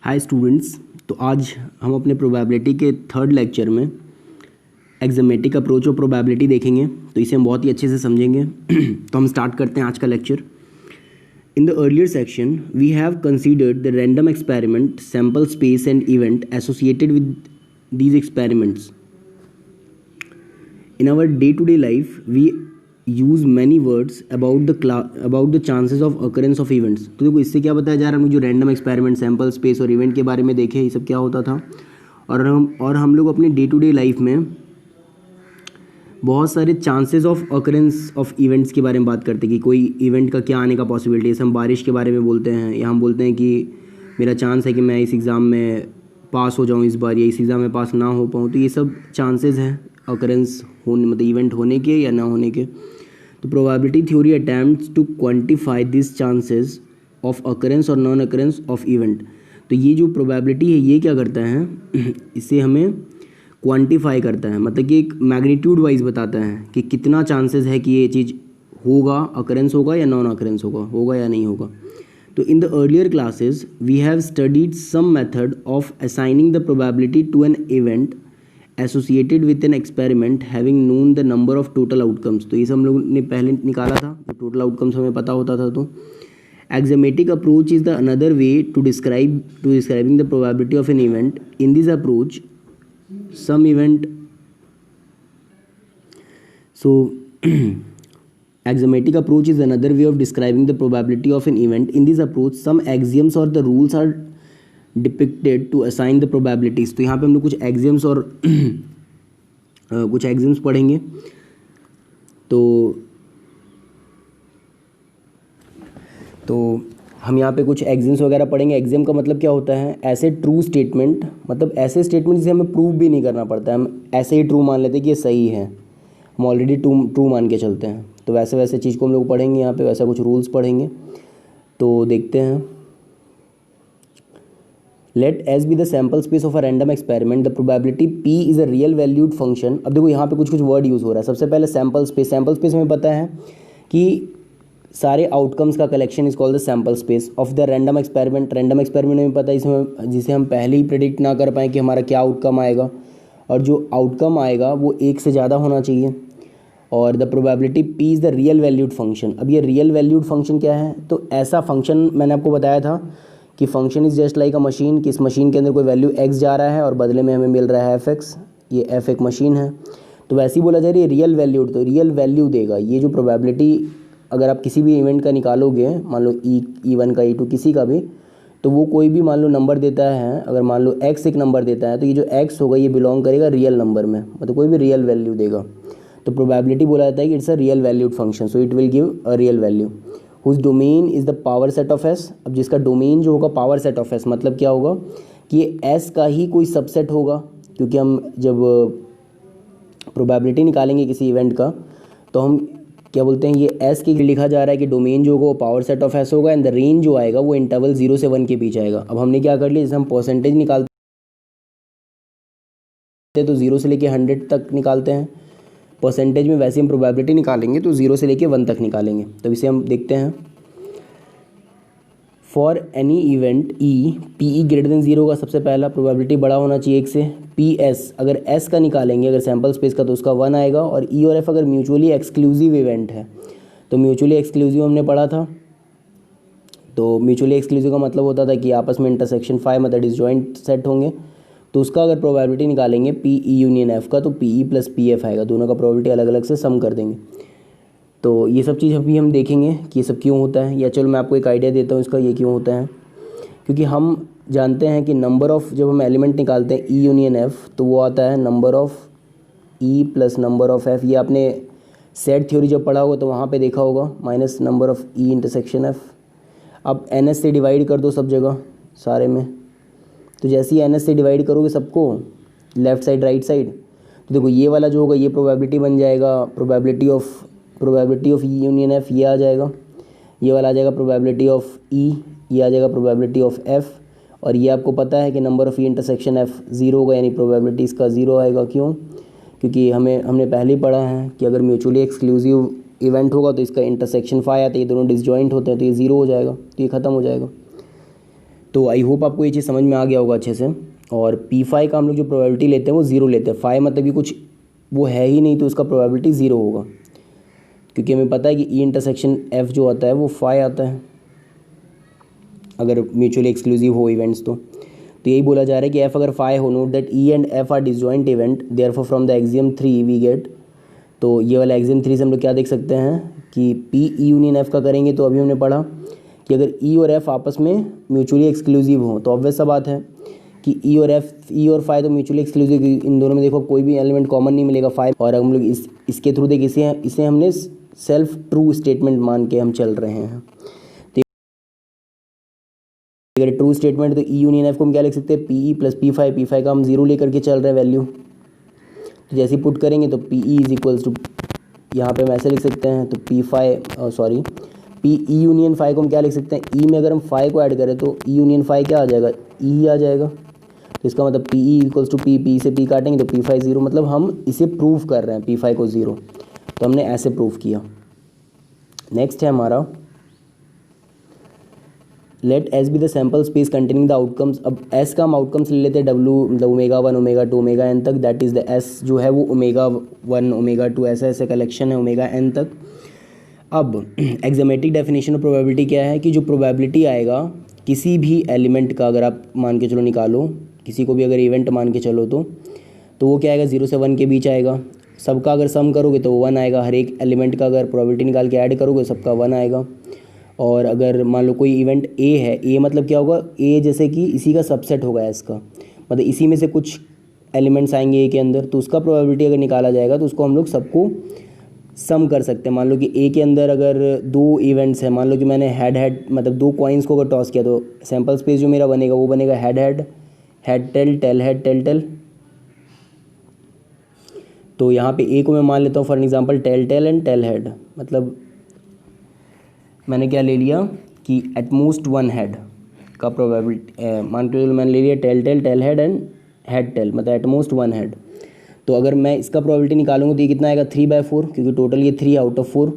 Hi students. तो आज हम अपने प्रोबेबिलिटी के थर्ड लेक्चर में एक्समेटिक अप्रोच ऑफ प्रोबेबिलिटी देखेंगे। तो इसे हम बहुत ही अच्छे से समझेंगे। तो हम स्टार्ट करते हैं आज का lecture. In the earlier section we have considered the random experiment, sample space and event associated with these experiments. In our day-to-day life, we use many words about the chances of occurrence of events. तो देखो इससे क्या बताया जा रहा है, हम जो रैंडम एक्सपेरिमेंट, सैम्पल स्पेस और इवेंट के बारे में देखे, ये सब क्या होता था। और हम लोग अपनी डे टू डे लाइफ में बहुत सारे chances of occurrence of events के बारे में बात करते हैं कि कोई इवेंट का क्या आने का पॉसिबिलिटी है। जैसे हम बारिश के बारे में बोलते हैं, या हम बोलते हैं कि मेरा चांस है कि मैं इस एग्ज़ाम में पास हो जाऊँ इस बार, या इस एग्ज़ाम में पास ना हो पाऊँ। तो ये सब चांसेस हैं अकरेंस होने, मतलब इवेंट होने के या ना होने के। तो probability theory attempts to quantify this chances of occurrence और नॉन अकरेंस ऑफ इवेंट। तो ये जो प्रोबेबिलिटी है ये क्या करता है, इसे हमें क्वांटिफाई करता है, मतलब कि एक मैग्नीट्यूड वाइज बताता है कि कितना चांसेस है कि ये चीज़ होगा, अकरेंस होगा या नॉन अकरेंस होगा या नहीं होगा। तो in the earlier classes we have studied some method of assigning the probability to an event associated with an experiment having known the number of total outcomes. तो ये सब हम लोग ने पहले निकाला था, तो टोटल आउटकम्स हमें पता होता था। तो axiomatic approach is the another way to describing the probability of an event. In this approach some event so axiomatic approach is another way of describing the probability of an event. In this approach some axioms or the rules are depicted to assign the probabilities. तो यहाँ पे हम लोग कुछ axioms और कुछ axioms पढ़ेंगे। तो हम यहाँ पे कुछ एग्जाम्स वगैरह पढ़ेंगे। एग्जाम का मतलब क्या होता है, ऐसे ट्रू स्टेटमेंट, मतलब ऐसे स्टेटमेंट जिसे हमें प्रूव भी नहीं करना पड़ता है, हम ऐसे ही ट्रू मान लेते हैं कि ये सही है, हम ऑलरेडी ट्रू मान के चलते हैं। तो वैसे चीज़ को हम लोग पढ़ेंगे यहाँ पे, वैसा कुछ रूल्स पढ़ेंगे। तो देखते हैं। Let S be the sample space of a random experiment, the probability P is a real valued function. अब देखो यहाँ पे कुछ वर्ड यूज़ हो रहा है। सबसे पहले सैम्पल स्पेस हमें पता है कि सारे आउटकम्स का collection is called the sample space of the random experiment. Random experiment में पता है इसमें, जिसे हम पहले ही प्रेडिक्ट ना कर पाएँ कि हमारा क्या आउटकम आएगा, और जो आउटकम आएगा वो एक से ज़्यादा होना चाहिए। और the probability P is the real valued function. अब ये रियल वैल्यूड फंक्शन क्या है, तो ऐसा फंक्शन मैंने आपको बताया था कि function is just like a machine, कि इस मशीन के अंदर कोई वैल्यू एक्स जा रहा है और बदले में हमें मिल रहा है एफ एक्स। ये एफ एक मशीन है। तो वैसे ही बोला जा रही है रियल वैल्यूड, तो रियल वैल्यू देगा। ये जो प्रोबेबिलिटी अगर आप किसी भी इवेंट का निकालोगे, मान लो E1 का, E2 किसी का भी, तो वो कोई भी मान लो नंबर देता है, अगर मान लो x एक नंबर देता है, तो ये जो x होगा ये बिलोंग करेगा रियल नंबर में, मतलब कोई भी रियल वैल्यू देगा। तो प्रोबेबिलिटी बोला जाता है कि it's a real valued function, so it will give a real value whose domain is the power set of s। अब जिसका डोमेन जो होगा पावर सेट ऑफ s, मतलब क्या होगा कि ये s का ही कोई सबसेट होगा, क्योंकि हम जब प्रोबेबिलिटी निकालेंगे किसी इवेंट का तो हम क्या बोलते हैं, ये एस के लिखा जा रहा है कि डोमेन जो होगा वो पावर सेट ऑफ एस होगा, एंड द रेंज जो आएगा वो इंटरवल 0 से 1 के बीच आएगा। अब हमने क्या कर लिया, जैसे हम परसेंटेज निकालते हैं तो 0 से लेके 100 तक निकालते हैं परसेंटेज में, वैसे हम प्रोबेबिलिटी निकालेंगे तो 0 से लेके 1 तक निकालेंगे। तो इसे हम देखते हैं। For any event E P E greater than 0 का सबसे पहला प्रोबेबिलिटी बड़ा होना चाहिए 1 से। पी एस अगर एस का निकालेंगे, अगर सैम्पल स्पेस का, तो उसका 1 आएगा। और ई और एफ अगर म्यूचुअली एक्सक्लूसिव इवेंट है, तो म्यूचुअली एक्सक्लूसिव हमने पढ़ा था। तो म्यूचुअली एक्सक्लूसिव का मतलब होता था कि आपस में इंटरसेक्शन 5 मतलब डिसजॉइंट सेट होंगे। तो उसका अगर प्रोबेबिलिटी निकालेंगे पी ई यूनियन एफ का, तो P E plus P F आएगा, दोनों का प्रोबेबिलिटी अलग अलग से सम कर देंगे। तो ये सब चीज़ अभी हम देखेंगे कि ये सब क्यों होता है, या चलो मैं आपको एक आइडिया देता हूँ इसका ये क्यों होता है। क्योंकि हम जानते हैं कि नंबर ऑफ़, जब हम एलिमेंट निकालते हैं ई यूनियन एफ, तो वो आता है number of E plus number of F. ये आपने सेट थ्योरी जब पढ़ा होगा तो वहाँ पे देखा होगा, minus number of E intersection F. अब एन एस से डिवाइड कर दो सब जगह सारे में, तो जैसे ही एन एस से डिवाइड करोगे सबको, लेफ़्ट साइड राइट साइड, तो देखो ये वाला जो होगा ये प्रोबेबिलिटी बन जाएगा, probability of E union F ये आ जाएगा, ये वाला आ जाएगा प्रोबेबिलिटी ऑफ ई, ये आ जाएगा प्रोबेबिलिटी ऑफ एफ। और ये आपको पता है कि number of E intersection F 0 होगा, यानी प्रोबेबिलिटी इसका 0 आएगा। क्यों? क्योंकि हमने पहले ही पढ़ा है कि अगर म्यूचुअली एक्सक्लूसिव इवेंट होगा तो इसका इंटरसेक्शन 5 आता है, ये दोनों डिसजॉइंट होते हैं, तो ये 0 हो जाएगा, तो ये ख़त्म हो जाएगा। तो आई होप आपको ये चीज़ समझ में आ गया होगा अच्छे से। और P5 का हम लोग जो प्रोबेबिलिटी लेते हैं वो 0 लेते हैं। फाई मतलब कि कुछ वो है ही नहीं, तो उसका प्रोबेबिलिटी 0 होगा, क्योंकि हमें पता है कि E इंटरसेक्शन F जो आता है वो फाई आता है अगर म्यूचुअली एक्सक्लूसिव हो इवेंट्स। तो यही बोला जा रहा है कि F अगर फाई हो, note that E and F are disjoint event, therefore from the axiom 3 we get. तो ये वाला एक्सियम 3 से हम लोग क्या देख सकते हैं कि P E यूनियन F का करेंगे तो अभी हमने पढ़ा कि अगर E और F आपस में म्यूचुअली एक्सक्लूसिव हो तो ऑब्वियस सा बात है कि E और फाई तो म्यूचुअली एक्सक्लूसिव, इन दोनों में देखो कोई भी एलिमेंट कॉमन नहीं मिलेगा फाई। और हम लोग इसके थ्रू देख इसे हमने सेल्फ ट्रू स्टेटमेंट मान के हम चल रहे हैं। तो अगर ट्रू स्टेटमेंट तो E यूनियन F को हम क्या लिख सकते हैं, PE प्लस P5 का हम 0 लेकर के चल रहे हैं वैल्यू। तो जैसे पुट करेंगे तो PE इज इक्वल्स टू, यहाँ पे हम ऐसे लिख सकते हैं तो PE यूनियन फाई को हम क्या लिख सकते हैं, E में अगर हम फाई को ऐड करें तो E यूनियन फाई क्या आ जाएगा, E आ जाएगा। तो इसका मतलब PE इक्वल्स टू P से P काटेंगे तो P5 0, मतलब हम इसे प्रूव कर रहे हैं P5 को 0। तो हमने ऐसे प्रूव किया। नेक्स्ट है हमारा let S be the sample space containing the outcomes. अब S का हम आउटकम्स ले लेते हैं W, मतलब ओमेगा 1 ओमेगा 2 ओमेगा n तक, दैट इज़ द S जो है वो ओमेगा 1 ओमेगा 2 ऐसा कलेक्शन है ओमेगा n तक। अब एक्जेमेटिक डेफिनेशन ऑफ प्रोबेबिलिटी क्या है कि जो प्रोबेबिलिटी आएगा किसी भी एलिमेंट का, अगर आप मान के चलो निकालो, किसी को भी अगर इवेंट मान के चलो तो वो क्या आएगा, 0 से 1 के बीच आएगा। सबका अगर सम करोगे तो 1 आएगा। हर एक एलिमेंट का अगर प्रोबेबिलिटी निकाल के ऐड करोगे सबका 1 आएगा। और अगर मान लो कोई इवेंट A है, A मतलब क्या होगा, A जैसे कि इसी का सबसेट होगा S का, मतलब इसी में से कुछ एलिमेंट्स आएंगे A के अंदर, तो उसका प्रोबेबिलिटी अगर निकाला जाएगा तो उसको हम लोग सबको सम कर सकते हैं। मान लो कि A के अंदर अगर 2 इवेंट्स हैं, मान लो कि मैंने हेड मतलब 2 कॉइन्स को अगर टॉस किया तो सैम्पल स्पेस जो मेरा बनेगा वो बनेगा हेड टेल टेल। तो यहाँ पे A को मैं मान लेता हूँ for example tail and tail head, मतलब मैंने क्या ले लिया कि एटमोस्ट 1 हेड का प्रोबेबिलिटी मान के मैंने ले लिया tell head and head tail, मतलब एटमोस्ट 1 हेड। तो अगर मैं इसका प्रोबेबिलिटी निकालूंगा तो ये कितना आएगा, 3/4, क्योंकि टोटल ये 3 आउट ऑफ 4।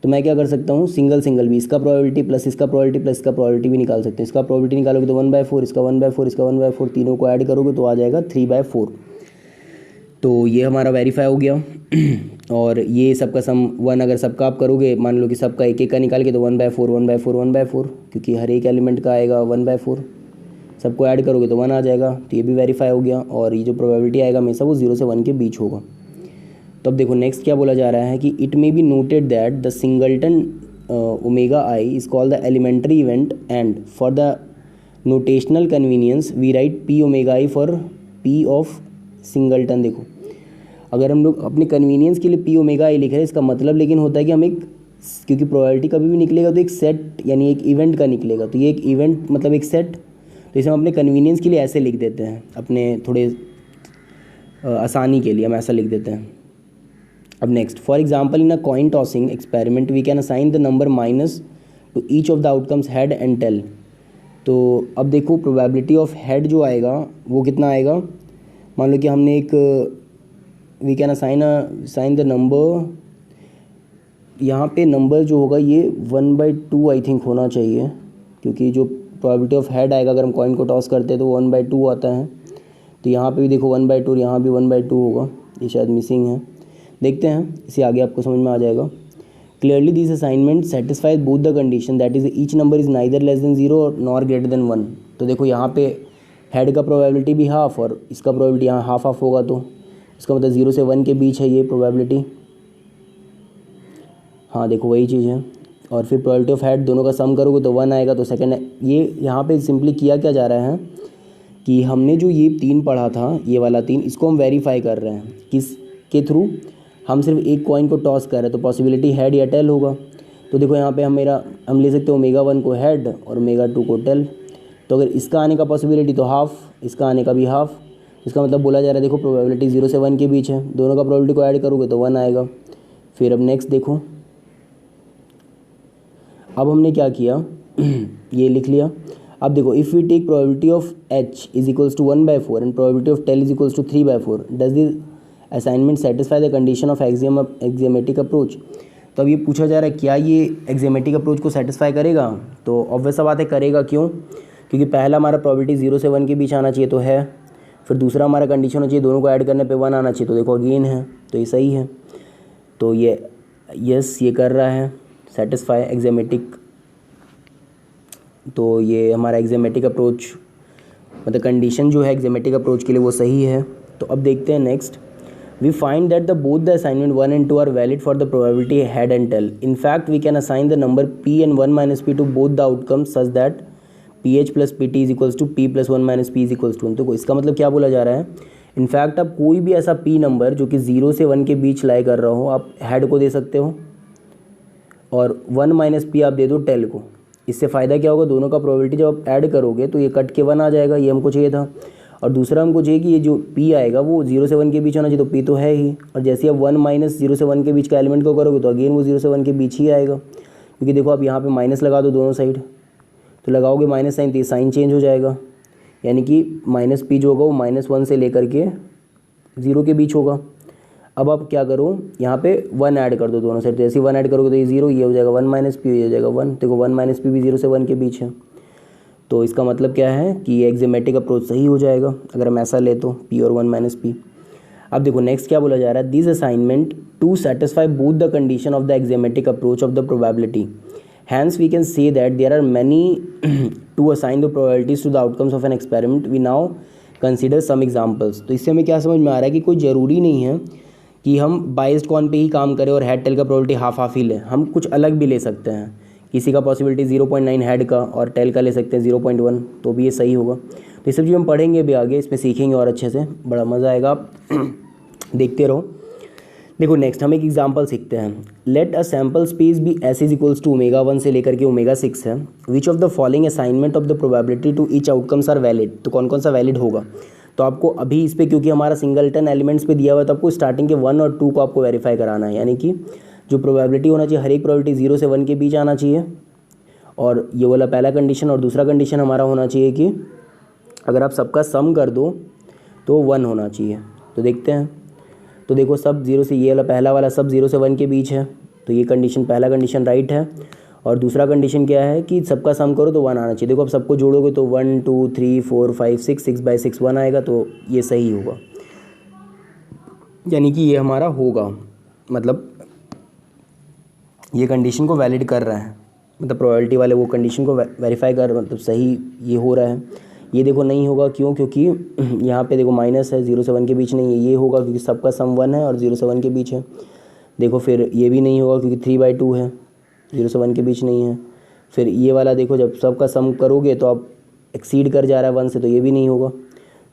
तो मैं क्या कर सकता हूँ, सिंगल भी इसका प्रोबेबिलिटी प्लस इसका प्रोबेबिलिटी प्लस इसका प्रोबेबिलिटी भी निकाल सकते हैं। इसका प्रोबेबिलिटी निकालोगे तो 1/4, इसका 1/4, इसका 1/4, तीनों को ऐड करोगे तो आ जाएगा 3/4। तो ये हमारा वेरीफाई हो गया। और ये सबका सम 1 अगर सबका आप करोगे, मान लो कि सबका एक एक का निकाल के तो 1/4, क्योंकि हर एक एलिमेंट का आएगा 1/4, सबको ऐड करोगे तो 1 आ जाएगा। तो ये भी वेरीफाई हो गया। और ये जो प्रोबेबिलिटी आएगा हमेशा वो 0 से 1 के बीच होगा। तो अब देखो नेक्स्ट क्या बोला जा रहा है कि it may be noted that the singleton omega i is called the elementary event and for the notational convenience we write P omega i for P of singleton. देखो अगर हम लोग अपने कन्वीनियंस के लिए P ओमेगा आई लिख रहे हैं, इसका मतलब लेकिन होता है कि हम एक, क्योंकि प्रोबेबिलिटी कभी भी निकलेगा तो एक सेट यानी एक इवेंट का निकलेगा, तो ये एक इवेंट मतलब एक सेट। तो इसे हम अपने कन्वीनियंस के लिए ऐसे लिख देते हैं, अपने थोड़े आसानी के लिए हम ऐसा लिख देते हैं। अब next, for example in a coin tossing experiment we can assign the number minus to each of the outcomes head and tail. तो अब देखो प्रोबेबिलिटी ऑफ हेड जो आएगा वो कितना आएगा, मान लो कि हमने एक we can assign the number, यहाँ पे नंबर जो होगा ये 1/2 आई थिंक होना चाहिए, क्योंकि जो प्रोबेबिलिटी ऑफ हेड आएगा अगर हम कॉइन को टॉस करते हैं तो वो 1/2 आता है। तो यहाँ पे भी देखो 1/2 और यहाँ भी 1/2 होगा, ये शायद मिसिंग है। देखते हैं, इसे आगे आपको समझ में आ जाएगा। Clearly this assignment satisfies both the condition that is each number is neither less than 0 nor greater than 1। तो देखो यहाँ पे हेड का प्रोबेबिलिटी भी हाफ और इसका प्रोबेबिलिटी यहाँ हाफ होगा, तो इसका मतलब 0 से 1 के बीच है ये प्रोबेबिलिटी। हाँ देखो वही चीज़ है। और फिर प्रोबेबिलिटी ऑफ हेड दोनों का सम करोगे तो 1 आएगा। तो सेकंड ये यहाँ पे सिंपली किया क्या जा रहा है कि हमने जो ये 3 पढ़ा था, ये वाला 3, इसको हम वेरीफाई कर रहे हैं किस के थ्रू, हम सिर्फ एक कॉइन को टॉस कर रहे हैं, तो पॉसिबिलिटी हेड या टेल होगा। तो देखो यहाँ पे हम ले सकते हैं ओमेगा 1 को हेड और ओमेगा 2 को टेल। तो अगर इसका आने का पॉसिबिलिटी तो हाफ, इसका आने का भी हाफ, इसका मतलब बोला जा रहा है देखो प्रोबेबिलिटी 0 से 1 के बीच है, दोनों का प्रोबेबिलिटी को ऐड करोगे तो 1 आएगा। फिर अब नेक्स्ट देखो, अब हमने क्या किया ये लिख लिया। अब देखो if we take probability of H is equals to 1/4 and probability of tail is equals to 3/4, does this assignment satisfy the condition of axiomatic approach. तो अब ये पूछा जा रहा है क्या ये एक्सियोमेटिक अप्रोच को सेटिस्फाई करेगा। तो ऑब्वियस बात है करेगा, क्यों, क्योंकि पहला हमारा प्रोबेबिलिटी 0 से 1 के बीच आना चाहिए तो है, फिर दूसरा हमारा कंडीशन होना चाहिए दोनों को ऐड करने पे 1 आना चाहिए, तो देखो अगेन है, तो ये सही है। तो ये यस ये कर रहा है सेटिस्फाई एक्जेमेटिक। तो ये हमारा एक्जेमेटिक अप्रोच मतलब कंडीशन जो है एक्जेमेटिक अप्रोच के लिए वो सही है। तो अब देखते हैं next, we find that the both the assignment 1 and 2 are valid for the probability head and tail. In fact we can assign the number p and 1 minus p to both the outcomes such that ph plus pt is equals to p plus 1 minus p is equals to 1। तो इसका मतलब क्या बोला जा रहा है, in fact आप कोई भी ऐसा p नंबर जो कि 0 से 1 के बीच लाई कर रहा हो आप हेड को दे सकते हो और 1 माइनस p आप दे दो टेल को। इससे फ़ायदा क्या होगा, दोनों का प्रोबेबिलिटी जब आप ऐड करोगे तो ये कट के 1 आ जाएगा, ये हमको चाहिए था। और दूसरा हमको चाहिए कि ये जो p आएगा वो 0 से 1 के बीच होना चाहिए, तो p तो है ही, और जैसे आप 1 माइनस 0 से 1 के बीच का एलिमेंट को करोगे तो अगेन वो 0 से 1 के बीच ही आएगा, क्योंकि देखो आप यहाँ पे माइनस लगा दो दोनों साइड, तो लगाओगे माइनस साइन तो ये साइन चेंज हो जाएगा, यानी कि माइनस p जो होगा वो -1 से लेकर के 0 के बीच होगा। अब आप क्या करो, यहाँ पे 1 ऐड कर दो दोनों साइड, तो जैसे 1 ऐड करोगे तो ये 0, ये हो जाएगा 1 माइनस p, ये हो जाएगा 1। देखो 1 माइनस p भी 0 से 1 के बीच है, तो इसका मतलब क्या है कि ये एक्जेमेटिक अप्रोच सही हो जाएगा अगर हम ऐसा ले तो p और 1 माइनस p। अब देखो नेक्स्ट क्या बोला जा रहा है, this assignment to satisfy both the condition of the axiomatic approach of the probability, hence we can say that there are many to assign the probabilities to the outcomes of an experiment. We now consider some examples. तो इससे हमें क्या समझ में आ रहा है कि कोई ज़रूरी नहीं है कि हम बाइस्ड कॉन पे ही काम करें और हेड टेल का प्रोबेबिलिटी हाफ हाफ ही लें, हम कुछ अलग भी ले सकते हैं। किसी का पॉसिबिलिटी 0.9 हेड का और टेल का ले सकते हैं 0.1, तो भी ये सही होगा। तो ये सब चीज़ हम पढ़ेंगे भी आगे, इसमें सीखेंगे और अच्छे से, बड़ा मज़ा आएगा, आप देखते रहो। देखो नेक्स्ट हम एक एग्जांपल सीखते हैं। Let a sample space be S is equals to ω1 से लेकर के ω6 है। Which of the following assignment of the probability to each outcomes are valid. तो कौन कौन सा वैलिड होगा, तो आपको अभी इस पर क्योंकि हमारा सिंगलटन एलिमेंट्स पे दिया हुआ है तो आपको स्टार्टिंग के 1 और 2 को आपको वेरीफाई कराना है, यानी कि जो प्रोबेबिलिटी होना चाहिए हर एक प्रोबेबिलिटी 0 से 1 के बीच आना चाहिए, और ये वाला पहला कंडीशन, और दूसरा कंडीशन हमारा होना चाहिए कि अगर आप सबका सम कर दो तो 1 होना चाहिए। तो देखते हैं, तो देखो सब 0 से, ये वाला पहला वाला सब 0 से 1 के बीच है, तो ये कंडीशन पहला कंडीशन राइट है। और दूसरा कंडीशन क्या है कि सबका सम करो तो 1 आना चाहिए। देखो अब सबको जोड़ोगे तो 1 2 3 4 5 6 6/6 1 आएगा, तो ये सही होगा, यानी कि ये हमारा होगा, मतलब ये कंडीशन को वैलिड कर रहा है, मतलब प्रोबेबिलिटी वाले वो कंडीशन को वेरीफाई कर, मतलब सही ये हो रहा है। ये देखो नहीं होगा, क्यों, क्योंकि यहाँ पे देखो माइनस है, 0 से 1 के बीच नहीं है, ये होगा क्योंकि सबका सम 1 है और 0 से 1 के बीच है। देखो फिर ये भी नहीं होगा क्योंकि 3/2 है, 0 से 1 के बीच नहीं है। फिर ये वाला देखो जब सबका सम करोगे तो आप एक्सीड कर जा रहा है 1 से, तो ये भी नहीं होगा।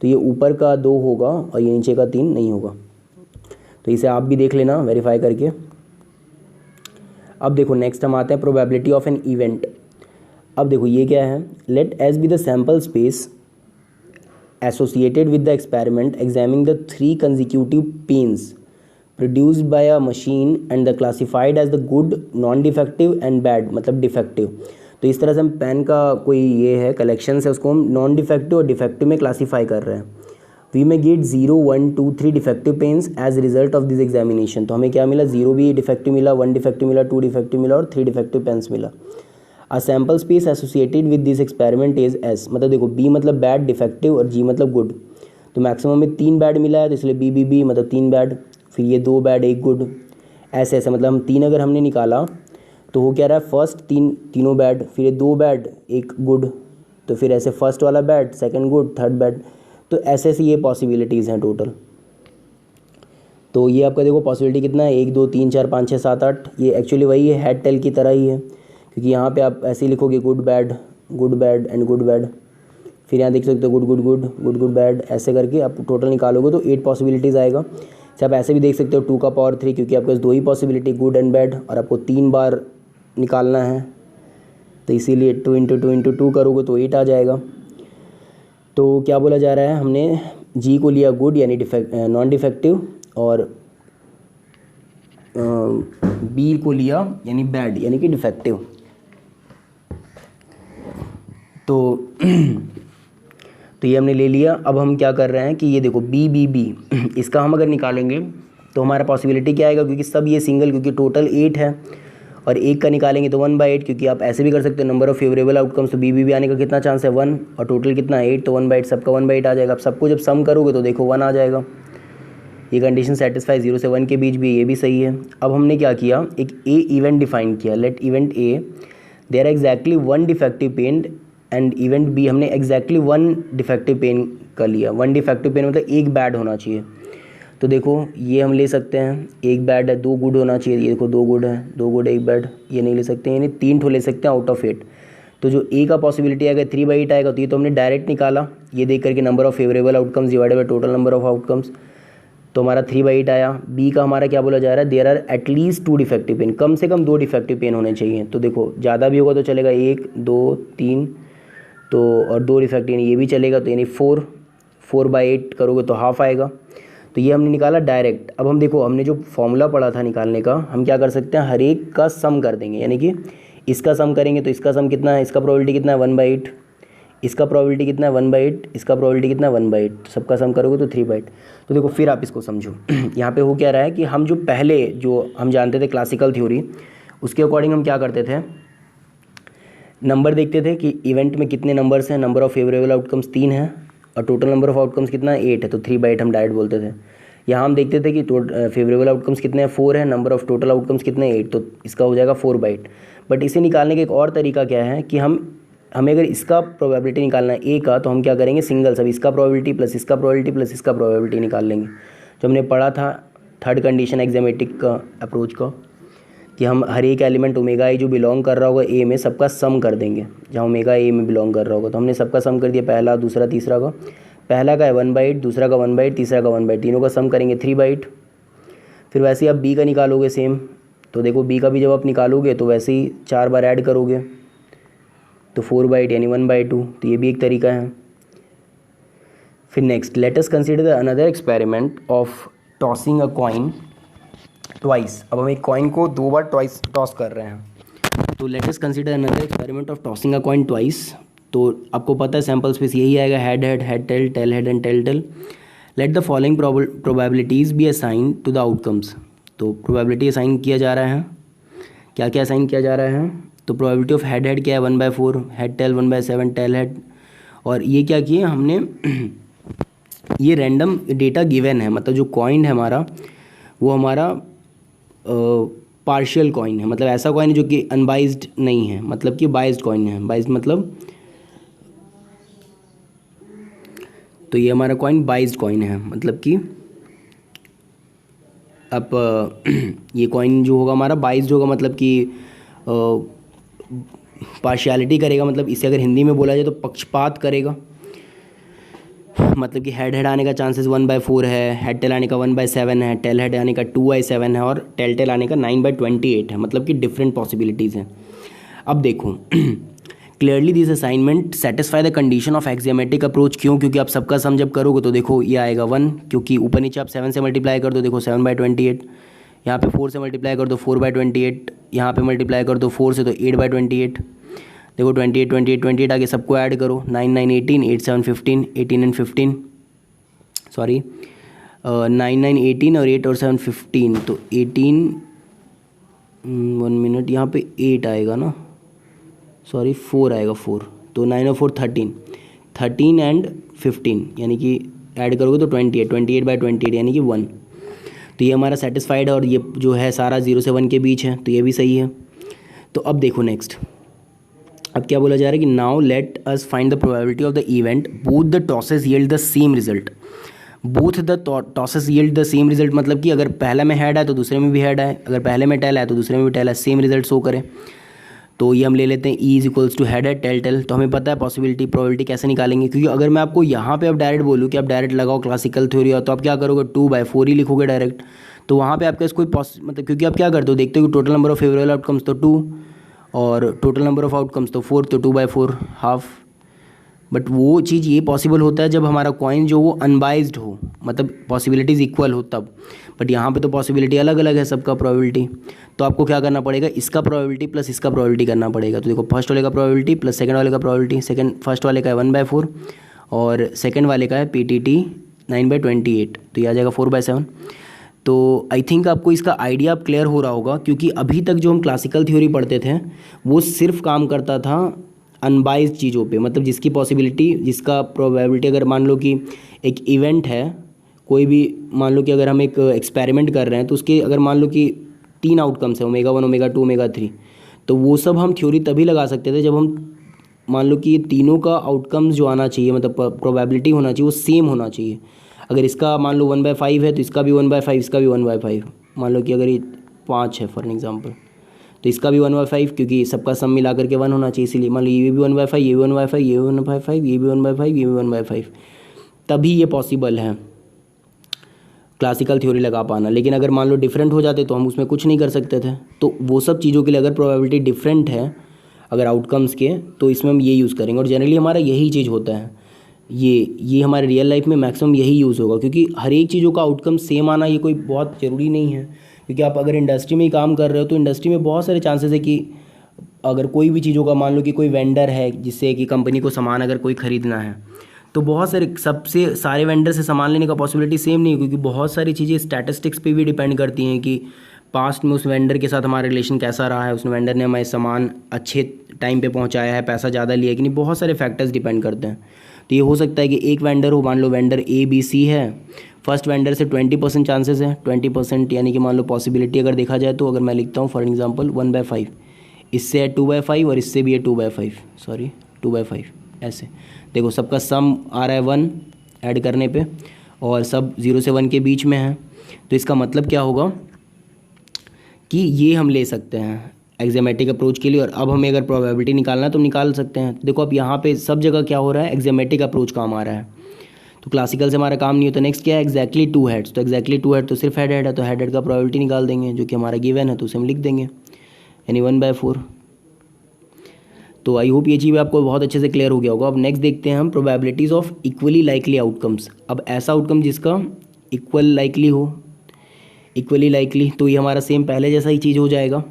तो ये ऊपर का 2 होगा और ये नीचे का 3 नहीं होगा। तो इसे आप भी देख लेना वेरीफाई करके। अब देखो नेक्स्ट हम आते हैं प्रोबेबिलिटी ऑफ एन इवेंट। अब देखो ये क्या है, let S be the sample space associated with the experiment examining the 3 consecutive pens produced by a machine and the classified as the good, non-defective and bad, मतलब defective. तो इस तरह से हम पेन का कोई ये है कलेक्शन है, उसको हम नॉन डिफेक्टिव और डिफेक्टिव में क्लासीफाई कर रहे हैं। We may get 0 1 2 3 defective pens as result of this examination. तो हमें क्या मिला, 0 भी डिफेक्टिव मिला, 1 डिफेक्टिव मिला, 2 डिफेक्टिव मिला और 3 डिफेक्टिव पेन्स मिला। अ sample space associated with this experiment is S, मतलब देखो बी मतलब बैड डिफेक्टिव और जी मतलब गुड। तो मैक्सिमम में 3 बैड मिला है, तो इसलिए बी मतलब 3 बैड, फिर ये 2 बैड 1 गुड, ऐसे ऐसे, मतलब हम 3 अगर हमने निकाला तो वो क्या रहा है, फर्स्ट तीनों बैड, फिर ये 2 बैड 1 गुड, तो फिर ऐसे फर्स्ट वाला bad, second good, third bad, तो ऐसे ऐसे ये पॉसिबिलिटीज़ हैं टोटल। तो ये आपका देखो पॉसिबिलिटी कितना है, 1 2 3 4 5 6 7 8, ये एक्चुअली वही है, हेड टेल की तरह ही है, क्योंकि यहाँ पे आप ऐसे ही लिखोगे good bad and good bad, फिर यहाँ देख सकते हो गुड बैड, ऐसे करके आप टोटल निकालोगे तो 8 पॉसिबिलिटीज़ आएगा। से आप ऐसे भी देख सकते हो 2 का पावर 3, क्योंकि आपके पास 2 ही पॉसिबिलिटी गुड एंड बैड और आपको 3 बार निकालना है, तो इसीलिए 2 × 2 × 2 करोगे तो 8 आ जाएगा। तो क्या बोला जा रहा है, हमने जी को लिया गुड यानी नॉन डिफेक्टिव, और बी को लिया यानी बैड यानी कि डिफेक्टिव। तो ये हमने ले लिया। अब हम क्या कर रहे हैं कि ये देखो बी इसका हम अगर निकालेंगे तो हमारा पॉसिबिलिटी क्या आएगा, क्योंकि सब ये सिंगल, क्योंकि टोटल 8 है और एक का निकालेंगे तो 1/8, क्योंकि आप ऐसे भी कर सकते हो नंबर ऑफ फेवरेबल आउटकम्स, तो बी आने का कितना चांस है 1, और टोटल कितना 8, तो 1/8 सबका 1/8 आ जाएगा। अब सबको जब सम करोगे तो देखो 1 आ जाएगा। ये कंडीशन सेटिस्फाई 0 से 1 के बीच भी, ये भी सही है। अब हमने क्या किया, एक ए इवेंट डिफाइन किया, let event A there exactly 1 defective pen and event B हमने एग्जैक्टली 1 डिफेक्टिव पेन कर लिया। 1 डिफेक्टिव पेन मतलब एक बैड होना चाहिए। तो देखो ये हम ले सकते हैं, एक बैड है, 2 गुड होना चाहिए, ये देखो 2 गुड है, 2 गुड 1 बैड, ये नहीं ले सकते, यानी 3 ठो ले सकते हैं आउट ऑफ 8। तो जो ए का पॉसिबिलिटी आएगा 3/8 आएगा, तो ये तो हमने डायरेक्ट निकाला, ये देख करके number of favourable outcomes divided by total number of outcomes, तो हमारा 3/8 आया। बी का हमारा क्या बोला जा रहा है, there are at least 2 defective pen, कम से कम 2 डिफेक्टिव पेन होने चाहिए। तो देखो ज़्यादा भी होगा तो चलेगा, 1 2 3, तो और 2 डिफेक्टिव ये भी चलेगा, तो यानी 4/8 करोगे तो हाफ आएगा। तो ये हमने निकाला डायरेक्ट। अब हम देखो, हमने जो फॉर्मूला पढ़ा था निकालने का, हम क्या कर सकते हैं, हर एक का सम कर देंगे, यानी कि इसका सम करेंगे तो इसका सम कितना है, इसका प्रोबेबिलिटी कितना है 1/8, इसका प्रोबेबिलिटी कितना है 1/8, इसका प्रोबेबिलिटी कितना है 1/8, सबका सम करोगे तो 3/8। तो देखो फिर आप इसको समझो यहाँ पे हो क्या रहा है कि हम जो पहले जो हम जानते थे क्लासिकल थ्योरी, उसके अकॉर्डिंग हम क्या करते थे, नंबर देखते थे कि इवेंट में कितने नंबर्स हैं, नंबर ऑफ फेवरेबल आउटकम्स 3 है और टोटल नंबर ऑफ आउटकम्स कितना है 8 है, तो 3/8 हम डायरेक्ट बोलते थे। यहाँ हम देखते थे कि फेवरेबल आउटकम्स कितने हैं 4 है, नंबर ऑफ टोटल आउटकम्स कितने 8, तो इसका हो जाएगा 4/8। बट इसे निकालने का एक और तरीका क्या है कि हमें अगर इसका प्रोबेबिलिटी निकालना है ए का, तो हम क्या करेंगे, सिंगल सब इसका प्रोबेबिलिटी प्लस इसका प्रोबेबिलिटी प्लस इसका प्रोबेबिलिटी निकाल लेंगे। जो हमने पढ़ा था थर्ड कंडीशन एक्सियोमेटिक का अप्रोच का, कि हम हर एक एलिमेंट ओमेगा ए जो बिलोंग कर रहा होगा ए में, सबका सम कर देंगे, जहाँ ओमेगा ए में बिलोंग कर रहा होगा। तो हमने सबका सम कर दिया, पहला दूसरा तीसरा का, पहला का है 1/8, दूसरा का 1/8, तीसरा का 1/8, तीनों का सम करेंगे 3/8। फिर वैसे ही आप बी का निकालोगे सेम, तो देखो बी का भी जब आप निकालोगे तो वैसे ही 4 बार ऐड करोगे तो 4/8 यानी 1/2, तो ये भी एक तरीका है। फिर next, let us consider the another experiment of tossing a coin twice. अब हम एक कॉइन को 2 बार टॉस कर रहे हैं, तो let us consider another experiment of tossing a coin twice. तो आपको पता है सैम्पल स्पेस यही आएगा, head head, head tail, tail head and tail tail. Let the following probabilities be assign to the outcomes. तो प्रोबेबिलिटी असाइन किया जा रहा है, क्या क्या असाइन किया जा रहा है, तो प्रोबेबिलिटी ऑफ हेड हेड क्या है 1/4, हेड टेल 1/7, टेल हेड। और ये क्या किए हमने ये रैंडम डेटा गिवन है, मतलब जो कॉइन है हमारा वो हमारा पार्शियल कॉइन है, मतलब ऐसा कॉइन है जो कि अनबाइज्ड नहीं है, मतलब कि बाइज्ड कॉइन है। बाइज्ड मतलब, तो ये हमारा कॉइन बाइज्ड कॉइन है, मतलब कि अब ये कॉइन जो होगा हमारा बाइज्ड होगा, मतलब कि पार्शियलिटी करेगा, मतलब इसे अगर हिंदी में बोला जाए तो पक्षपात करेगा। मतलब कि हेड हेड आने का चांसेस 1/4 है, हेड टेल आने का 1/7 है, टेल हेड आने का 2/7 है और टेल टेल आने का 9/28 है, मतलब कि डिफरेंट पॉसिबिलिटीज़ हैं। अब देखो clearly this assignment satisfy the condition of axiomatic approach. क्यों? क्योंकि आप सबका सम जब करोगे तो देखो ये आएगा 1, क्योंकि ऊपर नीचे आप 7 से मल्टीप्लाई कर दो, देखो 7/28, यहाँ पे 4 से मल्टीप्लाई कर दो 4/28, यहाँ पे मल्टीप्लाई कर दो 4 से तो 8/28, देखो 28 28 28 आगे सबको ऐड करो, 9 9 18, 8 7 15, 18 एंड 15, सॉरी 9 9 18 और 8 और 7 15, तो 18 1 मिनट यहाँ पे 8 आएगा ना, सॉरी 4 आएगा 4, तो 9 और 4 13 एंड 15, यानी कि ऐड करोगे तो 28/28 यानी कि 1। तो ये हमारा सेटिस्फाइड है और ये जो है सारा 0 से 1 के बीच है, तो ये भी सही है। तो अब देखो नेक्स्ट, अब क्या बोला जा रहा है कि now let us find the probability of the event both the tosses yield the same result. Both the tosses yield the same result मतलब कि अगर पहले में हेड है तो दूसरे में भी हेड है, अगर पहले में टेल है तो दूसरे में भी टेल है, सेम रिजल्ट शो करे। तो ये हम ले लेते हैं E is equals to head है टेल टेल। तो हमें पता है पॉसिबिलिटी प्रोबेबिलिटी कैसे निकालेंगे, क्योंकि अगर मैं आपको यहाँ पे अब डायरेक्ट बोलूँ कि आप डायरेक्ट लगाओ क्लासिकल थ्योरी, और तो आप क्या करोगे 2/4 ही लिखोगे डायरेक्ट, तो वहाँ पे आपके कोई मतलब क्योंकि आप क्या करते हो, देखते हो कि total number of favourable outcomes तो 2 और टोटल नंबर ऑफ आउटकम्स तो 4, तो 2/4 हाफ। बट वो चीज़ ये पॉसिबल होता है जब हमारा कॉइन जो वो अनबाइज्ड हो, मतलब पॉसिबिलिटीज़ इक्वल हो तब। बट यहाँ पे तो पॉसिबिलिटी अलग अलग है सबका प्रोबेबिलिटी, तो आपको क्या करना पड़ेगा, इसका प्रोबेबिलिटी प्लस इसका प्रोबेबिलिटी करना पड़ेगा। तो देखो फर्स्ट वाले का प्रोबेबिलिटी प्लस सेकंड वाले का प्रोबेबिलिटी, फर्स्ट वाले का है 1/4 और सेकंड वाले का है PTT 9/28, तो ये आ जाएगा 4/7। तो आई थिंक आपको इसका आइडिया अब क्लियर हो रहा होगा, क्योंकि अभी तक जो हम क्लासिकल थ्योरी पढ़ते थे वो सिर्फ काम करता था अनबाइज्ड चीज़ों पे, मतलब जिसकी पॉसिबिलिटी, जिसका प्रोबेबिलिटी, अगर मान लो कि एक इवेंट है, कोई भी मान लो कि अगर हम एक एक्सपेरिमेंट कर रहे हैं तो उसके अगर मान लो कि 3 आउटकम्स है, ओमेगा 1, ओमेगा 2, ओमेगा 3, तो वो सब हम थ्योरी तभी लगा सकते थे जब हम मान लो कि ये तीनों का आउटकम्स जो आना चाहिए, मतलब प्रोबेबिलिटी होना चाहिए, वो सेम होना चाहिए। अगर इसका मान लो 1/5 है तो इसका भी 1/5, इसका भी 1/5। मान लो कि अगर ये 5 है फॉर एग्जांपल, तो इसका भी 1/5, क्योंकि सबका सम मिला करके 1 होना चाहिए, इसीलिए मान लो ये भी 1/5, ये भी 1/5, ये भी 1/5, ये भी 1/5, ये भी 1/5, तभी ये पॉसिबल है क्लासिकल थ्योरी लगा पाना। लेकिन अगर मान लो डिफरेंट हो जाते तो हम उसमें कुछ नहीं कर सकते थे। तो वो सब चीज़ों के लिए अगर प्रोबेबिलिटी डिफरेंट है अगर आउटकम्स के, तो इसमें हम ये यूज़ करेंगे। और जनरली हमारा यही चीज़ होता है, ये हमारे रियल लाइफ में मैक्सिमम यही यूज़ होगा, क्योंकि हर एक चीज़ों का आउटकम सेम आना ये कोई बहुत ज़रूरी नहीं है। क्योंकि आप अगर इंडस्ट्री में ही काम कर रहे हो तो इंडस्ट्री में बहुत सारे चांसेस है कि अगर कोई भी चीज़ों का, मान लो कि कोई वेंडर है जिससे कि कंपनी को सामान अगर कोई ख़रीदना है, तो बहुत सारे, सबसे सारे वेंडर से सामान लेने का पॉसिबिलिटी सेम नहीं है, क्योंकि बहुत सारी चीज़ें स्टैटिस्टिक्स पे भी डिपेंड करती हैं कि पास्ट में उस वेंडर के साथ हमारा रिलेशन कैसा रहा है, उस वेंडर ने हमारे सामान अच्छे टाइम पे पहुंचाया है, पैसा ज़्यादा लिया है कि नहीं, बहुत सारे फैक्टर्स डिपेंड करते हैं। तो ये हो सकता है कि एक वेंडर हो, मान लो वेंडर ABC है, फर्स्ट वेंडर से 20% चांसेस है, 20% यानी कि मान लो पॉसिबिलिटी अगर देखा जाए तो अगर मैं लिखता हूँ फॉर एग्जांपल 1/5, इससे है 2/5 और इससे भी है 2/5, सॉरी 2/5, ऐसे देखो सबका सम आ रहा है 1 ऐड करने पे, और सब 0 से 1 के बीच में है। तो इसका मतलब क्या होगा कि ये हम ले सकते हैं एक्जेमेटिक अप्रोच के लिए। और अब हमें अगर प्रोबेबिलिटी निकालना है तो निकाल सकते हैं। देखो अब यहाँ पे सब जगह क्या हो रहा है, एक्जेमेटिक अप्रोच काम आ रहा है, तो क्लासिकल से हमारा काम नहीं होता। नेक्स्ट क्या है, एक्जैक्टली 2 हेड्स, तो एक्जैक्टली 2 हेड तो सिर्फ हेड हेड है, तो हेड हेड का प्रोबेबिलिटी निकाल देंगे, जो कि हमारा गिवन है, तो उसे हम लिख देंगे, यानी 1/4। तो आई होप ये चीज़ आपको बहुत अच्छे से क्लियर हो गया होगा। अब नेक्स्ट देखते हैं हम probabilities of equally likely outcomes. अब ऐसा आउटकम जिसका इक्वल लाइकली हो, इक्वली लाइकली, तो ये हमारा सेम पहले जैसा ही चीज़ हो जाएगा।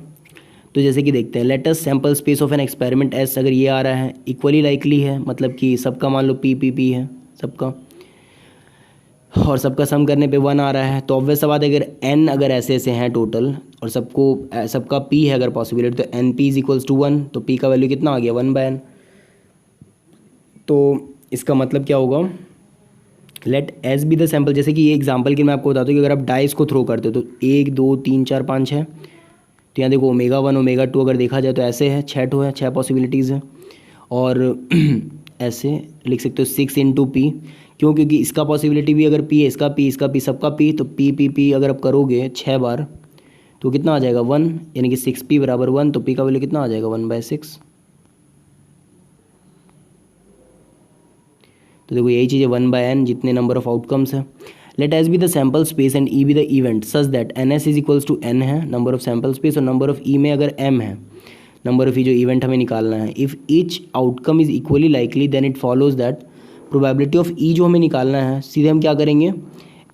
तो जैसे कि देखते हैं, let us sample space of an experiment S, अगर ये आ रहा है इक्वली लाइकली है, मतलब कि सबका मान लो P है सबका, और सबका सम करने पे 1 आ रहा है, तो ऑब्वियस सा बात है अगर n अगर ऐसे ऐसे हैं टोटल और सबका P है अगर पॉसिबिलिटी, तो NP = 1, तो P का वैल्यू कितना आ गया 1/n। तो इसका मतलब क्या होगा, let S be the sample, जैसे कि ये एग्जांपल की मैं आपको बताता हूँ कि अगर आप डाइस को थ्रो करते हो तो 1 2 3 4 5 6, तो यहाँ देखो ओमेगा 1 ओमेगा 2 अगर देखा जाए तो ऐसे है 6 ठो है, 6 पॉसिबिलिटीज़ है। और ऐसे लिख सकते हो 6 × P, क्यों, क्योंकि इसका पॉसिबिलिटी भी अगर P है, इसका P, इसका P, सबका P, तो P अगर आप करोगे 6 बार तो कितना आ जाएगा 1, यानी कि 6P = 1, तो P का वैल्यू कितना आ जाएगा 1/6। तो देखो यही चीज़ है 1/n, जितने नंबर ऑफ आउटकम्स है। Let S be the sample space and E be the event such that NS = n है नंबर ऑफ सैम्पल स्पेस, और नंबर ऑफ ई में अगर m है, नंबर ऑफ ई जो इवेंट हमें निकालना है। If each outcome is equally likely then it follows that probability of E जो हमें निकालना है, सीधे हम क्या करेंगे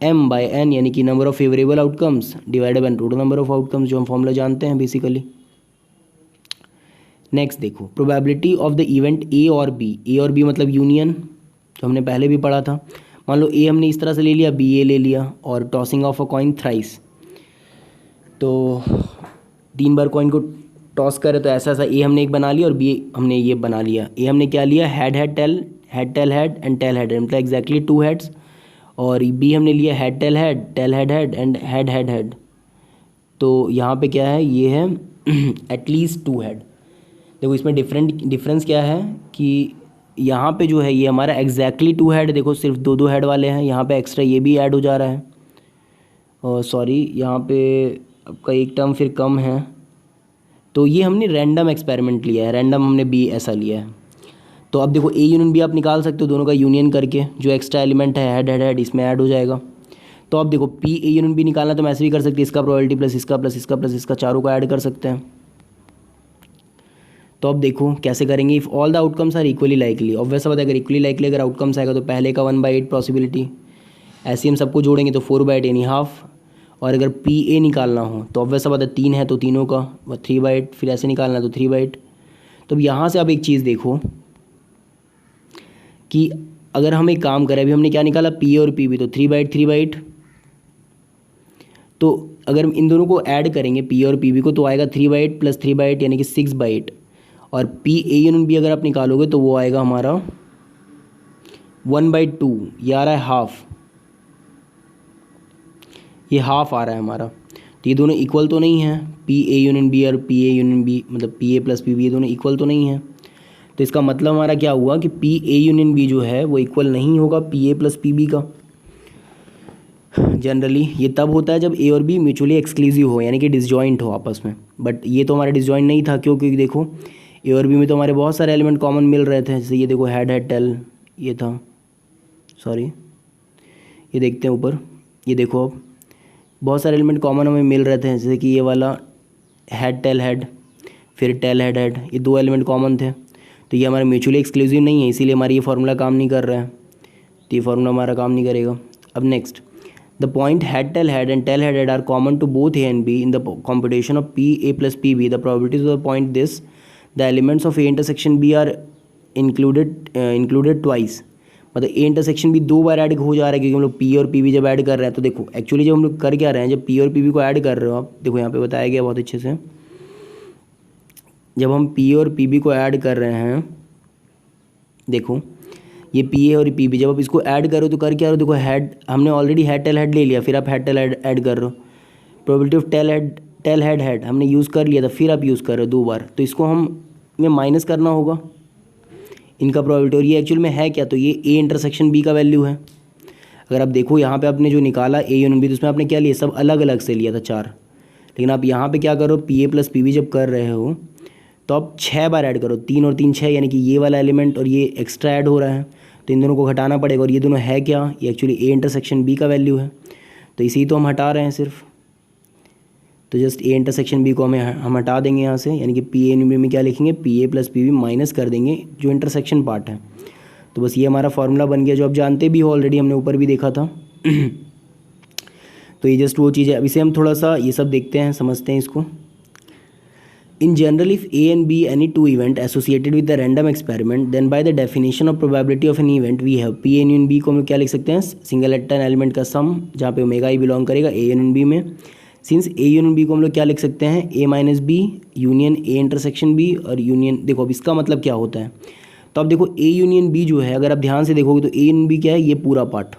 m/n, यानी कि number of favourable outcomes divided by total number of outcomes, जो हम फॉर्मूला जानते हैं बेसिकली। नेक्स्ट देखो, probability of the event A और B मतलब यूनियन, जो हमने पहले भी पढ़ा था। मान लो A हमने इस तरह से ले लिया, B A ले लिया, और tossing of a coin thrice, तो 3 बार कॉइन को टॉस करे तो ऐसा ऐसा A हमने एक बना लिया और B हमने ये बना लिया। A हमने क्या लिया, head head tail, head tail head and tail head, मतलब एग्जैक्टली 2 हेड्स, और B हमने लिया head tail head, tail head head and head head head. तो यहाँ पे क्या है, ये है एटलीस्ट 2 हेड। देखो इसमें डिफरेंस क्या है कि यहाँ पे जो है ये हमारा एग्जैक्टली 2 हेड, देखो सिर्फ 2 हेड वाले हैं, यहाँ पे एक्स्ट्रा ये भी ऐड हो जा रहा है, और सॉरी यहाँ पे आपका एक टर्म फिर कम है। तो ये हमने रैंडम एक्सपेरिमेंट लिया है, रैंडम हमने B ऐसा लिया है। तो अब देखो A यूनियन B आप निकाल सकते हो, दोनों का यूनियन करके जो एक्स्ट्रा एलिमेंट है हेड हेड हेड इसमें ऐड हो जाएगा। तो अब देखो P A यूनियन B निकालना तो हम ऐसे भी कर सकते हैं, इसका प्रोबेबिलिटी प्लस इसका प्लस इसका प्लस इसका, चारों का ऐड कर सकते हैं। तो अब देखो कैसे करेंगे, if all the outcomes are equally likely, obvious बात है अगर इक्वली लाइकली अगर आउटकम्स आएगा तो पहले का 1/8 पॉसिबिलिटी, ऐसे हम सबको जोड़ेंगे तो 4/8 यानी हाफ। और अगर PA निकालना हो तो ऑब्वियस बात है 3 है तो तीनों का 3/8, फिर ऐसे निकालना तो 3/8। तो अब यहाँ से आप एक चीज़ देखो कि अगर हम एक काम करें, अभी हमने क्या निकाला P और PB, तो 3/8 3/8, तो अगर हम इन दोनों को ऐड करेंगे पी और पी बी को तो आएगा 3/8 + 3/8 यानी कि 6/8। और पी ए यूनियन बी अगर आप निकालोगे तो वो आएगा हमारा 1/2, ये आ रहा है हाफ, ये हाफ आ रहा है हमारा। तो ये दोनों इक्वल तो नहीं है, पी ए यूनियन बी और पी ए यूनियन बी मतलब पी ए + पी बी, ये दोनों इक्वल तो नहीं है। तो इसका मतलब हमारा क्या हुआ कि पी ए यूनियन बी जो है वो इक्वल नहीं होगा पी ए + पी बी का। जनरली ये तब होता है जब ए और बी म्यूचुअली एक्सक्लूसिव हो, यानी कि डिसजॉइंट हो आपस में। बट ये तो हमारा डिसजॉइंट नहीं था, क्योंकि देखो ए और बी में तो हमारे बहुत सारे एलिमेंट कॉमन मिल रहे थे। जैसे ये देखो हेड हेड टेल, ये था, सॉरी ये देखते हैं ऊपर, ये देखो अब बहुत सारे एलिमेंट कॉमन हमें मिल रहे थे। जैसे कि ये वाला हेड टेल हेड, फिर टेल हेड हेड, ये 2 एलिमेंट कॉमन थे। तो ये हमारा म्यूचुअली एक्सक्लूसिव नहीं है, इसीलिए हमारा ये फार्मूला काम नहीं कर रहा है, तो ये फार्मूला हमारा काम नहीं करेगा। अब next, the point head tail head and tail head head are common to both A and B in the competition of P A + P B. The probabilities of the point this the elements of A intersection B are included twice. मतलब A intersection भी 2 बार add हो जा रहा है, क्योंकि हम लोग P और पी बी जब ऐड कर रहे हैं तो देखो एक्चुअली जब हम लोग कर क्या रहे हैं, जब पी और पी बी को ऐड कर रहे हो आप, देखो यहाँ पे बताया गया बहुत अच्छे से, जब हम पी और पी बी को ऐड कर रहे हैं, देखो ये पी ए और पी बी, जब आप इसको ऐड करो तो कर क्या रहे हो, देखो हेड हमने ऑलरेडी हेड टेल हेड ले लिया, फिर आप हेड टेल हेड ऐड कर रहे हो। Probability of tell head head हमने यूज़ कर लिया था, फिर आप यूज़ कर रहे हो 2 बार, तो इसको हमें माइनस करना होगा इनका प्रोबेबिलिटी। और ये एक्चुअल में है क्या, तो ये ए इंटरसेक्शन बी का वैल्यू है। अगर आप देखो यहाँ पे आपने जो निकाला ए यूनियन बी, तो उसमें आपने क्या लिया, सब अलग अलग से लिया था 4। लेकिन आप यहाँ पे क्या करो, पी ए + पी बी जब कर रहे हो तो आप 6 बार ऐड करो, 3 और 3 6, यानी कि ये वाला एलिमेंट और ये एक्स्ट्रा ऐड हो रहा है, तो इन दोनों को घटाना पड़ेगा। और ये दोनों है क्या, ये एक्चुअली ए इंटरसेक्शन बी का वैल्यू है, तो इसी तो हम हटा रहे हैं सिर्फ। तो जस्ट ए इंटरसेक्शन बी को हम हटा देंगे यहाँ से, यानी कि पी ए यूनियन बी में क्या लिखेंगे, P A + P B minus कर देंगे जो इंटरसेक्शन पार्ट है। तो बस ये हमारा फार्मूला बन गया, जो आप जानते भी हो ऑलरेडी, हमने ऊपर भी देखा था। तो ये जस्ट वो चीज़ है। अब इसे हम थोड़ा सा ये सब देखते हैं, समझते हैं इसको। In general, if A and B any 2 event associated with the random experiment, then by the definition of probability of an event we have P union B को हम क्या लिख सकते हैं, सिंगलेटन एलिमेंट का सम, जहाँ पे ओमेगा ई बिलोंग करेगा A union B में। सिंस A union B को हम लोग क्या लिख सकते हैं, A - B union A intersection B और यूनियन। देखो अब इसका मतलब क्या होता है, तो अब देखो A union B जो है, अगर आप ध्यान से देखोगे तो A union B क्या है, ये पूरा पार्ट।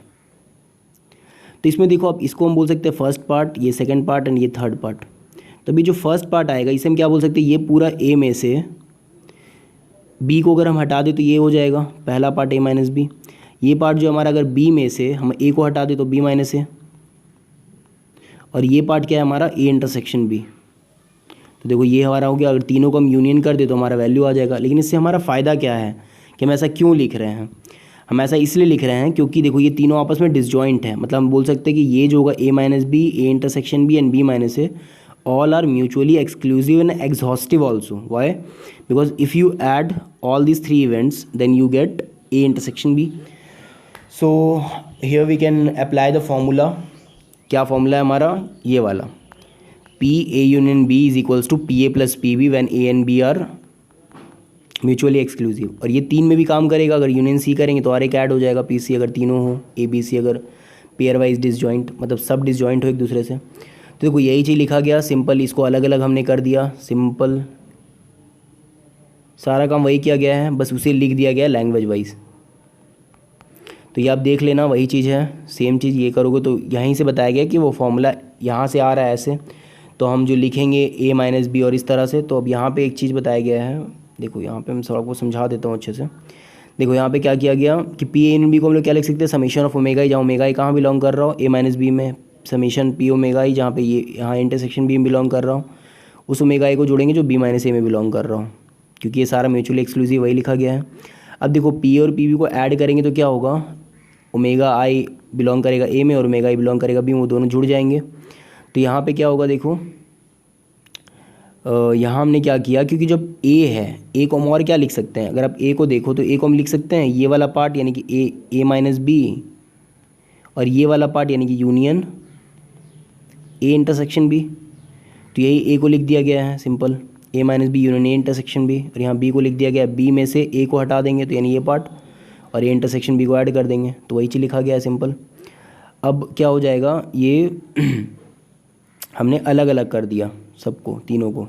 तो इसमें देखो अब इसको हम बोल सकते हैं फर्स्ट पार्ट, ये सेकेंड पार्ट एंड ये थर्ड पार्ट। तभी जो फर्स्ट पार्ट आएगा इसे हम क्या बोल सकते हैं, ये पूरा ए में से बी को अगर हम हटा दें तो ये हो जाएगा पहला पार्ट ए - बी। ये पार्ट जो हमारा अगर बी में से हम ए को हटा दें तो बी - ए, और ये पार्ट क्या है हमारा, ए इंटरसेक्शन बी। तो देखो ये हमारा हो गया। अगर तीनों को हम यूनियन कर दे तो हमारा वैल्यू आ जाएगा। लेकिन इससे हमारा फ़ायदा क्या है कि हम ऐसा क्यों लिख रहे हैं, हम ऐसा इसलिए लिख रहे हैं क्योंकि देखो ये तीनों आपस में डिसजॉइंट है। मतलब हम बोल सकते हैं कि ये जो होगा A - B, A intersection B and B - A, all are mutually exclusive and exhaustive also. Why? Because if you add all these 3 events then you get A intersection B. So here we can apply the formula. क्या formula है हमारा, ये वाला, P A union B is equals to P A plus P B when A and B are mutually exclusive. और ये 3 में भी काम करेगा। अगर यूनियन C करेंगे तो और एक ऐड हो जाएगा P C, अगर तीनों हो, A B C अगर पेयर वाइज डिसजॉइंट, मतलब सब डिसजॉइंट हो एक दूसरे से। तो देखो यही चीज़ लिखा गया सिंपल, इसको अलग अलग हमने कर दिया सिंपल, सारा काम वही किया गया है, बस उसे लिख दिया गया है लैंग्वेज वाइज। तो ये आप देख लेना, वही चीज़ है, सेम चीज़ ये करोगे तो यहीं से बताया गया कि वो फॉर्मूला यहाँ से आ रहा है ऐसे, तो हम जो लिखेंगे A - B और इस तरह से। तो अब यहाँ पे एक चीज़ बताया गया है, देखो यहाँ पे मैं थोड़ा को समझा देता हूँ अच्छे से। देखो यहाँ पे क्या किया गया कि P A B को हम लोग क्या लिख सकते हैं, समीशन ऑफ ओमेगा ई, जहाँ ओमेगा ई कहाँ बिलोंग कर रहा हो, A - B में, समीशन P ओमेगा ई, जहाँ पे ये यहाँ इंटरसेक्शन B में बिलोंग कर रहा हूँ, उस ओमेगा ई को जोड़ेंगे जो B - A में बिलोंग कर रहा हूँ, क्योंकि ये सारा म्यूचुअली एक्सक्लूसिव वही लिखा गया है। अब देखो P और P B को ऐड करेंगे तो क्या होगा, ओमेगा आई बिलोंग करेगा A में और ओमेगा ई बिलोंग करेगा B में, वो दोनों जुड़ जाएंगे। तो यहाँ पे क्या होगा, देखो यहाँ हमने क्या किया, क्योंकि जब A है, A को हम और क्या लिख सकते हैं, अगर आप A को देखो तो A को हम लिख सकते हैं ये वाला पार्ट यानी कि A - B, और ये वाला पार्ट यानी कि यूनियन A इंटरसेक्शन B। तो यही A को लिख दिया गया है simple, A - B union A intersection B, और यहाँ B को लिख दिया गया है, B में से A को हटा देंगे तो यानी ये पार्ट, और A इंटरसेक्शन B को ऐड कर देंगे, तो वही चीज़ लिखा गया है सिंपल। अब क्या हो जाएगा, ये हमने अलग अलग कर दिया सबको, तीनों को,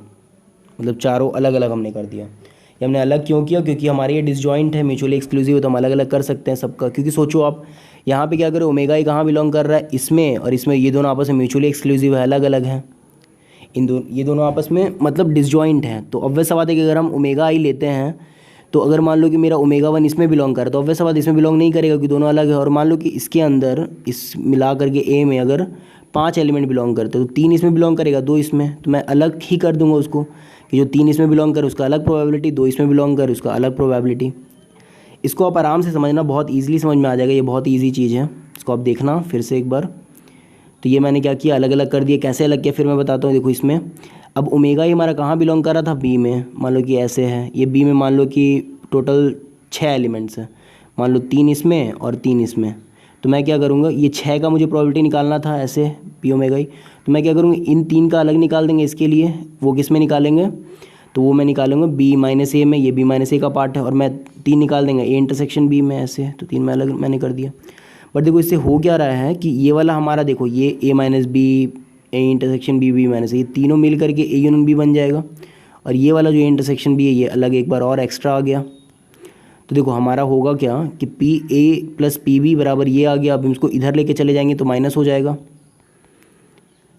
मतलब चारों अलग अलग हमने कर दिया। ये हमने अलग क्यों किया? क्योंकि हमारे ये डिसजॉइंट है, म्यूचुअली एक्सक्लूसिव है, तो हम अलग अलग कर सकते हैं सबका। क्योंकि सोचो आप यहाँ पे क्या करें, ओमेगा ही कहाँ बिलोंग कर रहा है, इसमें और इसमें, ये दोनों आपस में म्यूचुअली एक्सक्लूसिव है, अलग अलग हैं। ये दोनों आपस में मतलब डिसजॉइंट हैं। तो ऑब्वियस सा बात है कि अगर हम ओमेगा आई लेते हैं, तो अगर मान लो कि मेरा ओमेगा 1 इसमें बिलोंग कर रहा है, तो ऑब्वियस सा बात इसमें बिलोंग नहीं करेगा क्योंकि दोनों अलग है। और मान लो कि इसके अंदर इस मिला करके ए में अगर 5 एलिमेंट बिलोंग करते हैं, तो 3 इसमें बिलोंग करेगा, 2 इसमें, तो मैं अलग ही कर दूंगा उसको कि जो 3 इसमें बिलोंग करे उसका अलग प्रोबेबिलिटी, 2 इसमें बिलोंग करे उसका अलग प्रोबेबिलिटी। इसको आप आराम से समझना, बहुत ईजिली समझ में आ जाएगा, ये बहुत ईजी चीज़ है। इसको आप देखना फिर से एक बार। तो ये मैंने क्या किया, अलग अलग कर दिया। कैसे अलग किया फिर मैं बताता हूँ। देखो इसमें अब ओमेगा ही हमारा कहाँ बिलोंग कर रहा था, बी में। मान लो कि ऐसे है, ये बी में मान लो कि टोटल 6 एलिमेंट्स हैं, मान लो 3 इसमें और 3 इसमें। तो मैं क्या करूँगा, ये 6 का मुझे प्रोबेबिलिटी निकालना था ऐसे पी ओमेगा ही, तो मैं क्या करूँगा, इन 3 का अलग निकाल देंगे इसके लिए। वो किस में निकालेंगे, तो वो मैं निकालूंगा बी माइनस ए में, ये बी माइनस ए का पार्ट है, और मैं 3 निकाल देंगे ए इंटरसेक्शन बी में ऐसे। तो 3 में अलग मैंने कर दिया। बट देखो इससे हो क्या रहा है कि ये वाला हमारा, देखो ये A minus B, A intersection B, B minus, ये तीनों मिल करके ए यूनियन बी बन जाएगा। और ये वाला जो ए इंटरसेक्शन बी है, ये अलग एक बार और एक्स्ट्रा आ गया। तो देखो हमारा होगा क्या कि P A plus P B बराबर ये आ गया। अब हम इसको इधर लेके चले जाएंगे तो माइनस हो जाएगा।